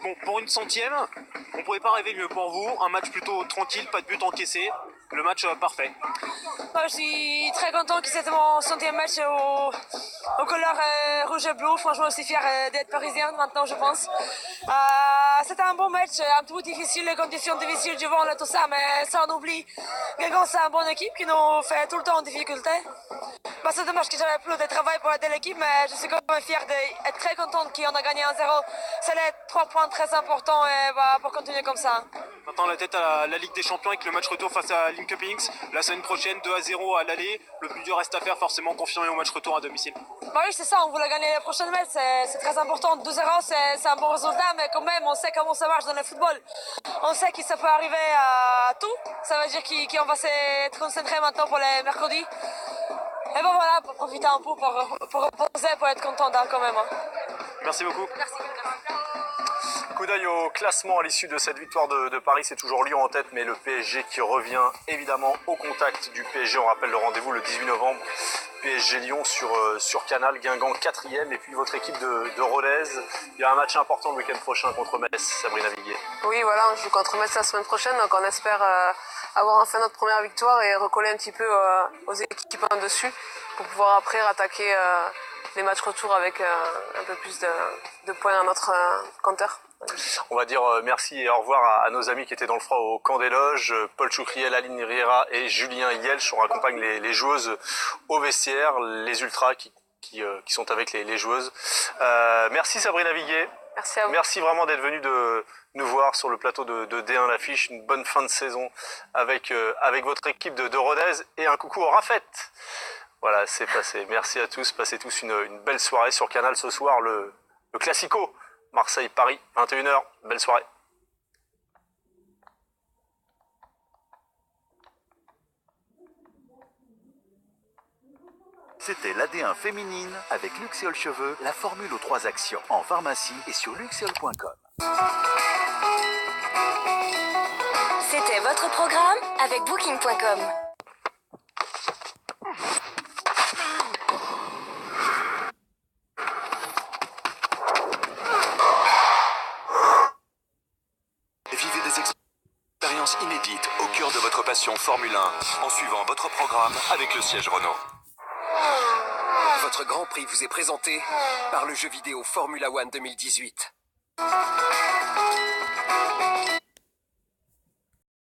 bon, pour une 100e, on pouvait pas rêver mieux pour vous. Un match plutôt tranquille, pas de but encaissé. Le match parfait. Je suis très content que c'était mon 100e match aux couleurs rouge et bleu. Franchement, je suis fier d'être parisienne maintenant, je pense. C'était un bon match, un peu difficile, les conditions difficiles du vent, tout ça, mais ça on oublie. Guingamp, c'est une bonne équipe qui nous fait tout le temps en difficulté. C'est dommage que j'avais plus de travail pour aider l'équipe, mais je suis quand même fier d'être très contente qu'on a gagné 1-0. C'est les 3 points très importants et, pour continuer comme ça. Maintenant la tête à la Ligue des Champions avec le match retour face à Linköping. La semaine prochaine, 2-0 à l'aller. Le plus dur reste à faire, forcément confirmé au match retour à domicile. Oui, c'est ça, on voulait gagner les prochaines matchs, c'est très important. 2-0, c'est un bon résultat, mais quand même, on sait comment ça marche dans le football. On sait que ça peut arriver à tout. Ça veut dire qu'on va se concentrer maintenant pour les mercredis. Et voilà, pour profiter un peu, pour reposer, pour être content quand même. Merci beaucoup. Merci. Coup d'œil au classement à l'issue de cette victoire de Paris, c'est toujours Lyon en tête, mais le PSG qui revient évidemment au contact du PSG. On rappelle le rendez-vous le 18 novembre, PSG Lyon sur Canal, Guingamp 4e, et puis votre équipe de Rodez. Il y a un match important le week-end prochain contre Metz, Sabrina Viguier. Oui, voilà, on joue contre Metz la semaine prochaine, donc on espère avoir enfin notre première victoire et recoller un petit peu aux équipes en dessus pour pouvoir après rattaquer les matchs retour avec un peu plus de points à notre compteur. On va dire merci et au revoir à nos amis qui étaient dans le froid au camp des loges, Paul Choucriel, Aline Riera et Julien Yelch. On accompagne les joueuses au vestiaire, les ultras qui sont avec les joueuses. Merci Sabrina Viguier. Merci à vous. Merci vraiment d'être venue de nous voir sur le plateau de D1 l'affiche. Une bonne fin de saison avec votre équipe de Rodez et un coucou au Rafet. Voilà, c'est passé. Merci à tous. Passez tous une belle soirée sur Canal ce soir. Le Classico. Marseille-Paris, 21h. Belle soirée. C'était l'AD1 féminine avec Luxeol Cheveux, la formule aux 3 actions en pharmacie et sur luxeol.com. C'était votre programme avec Booking.com. Vivez des expériences inédites au cœur de votre passion Formule 1 en suivant votre programme avec le siège Renault. Votre Grand Prix vous est présenté par le jeu vidéo Formula One 2018.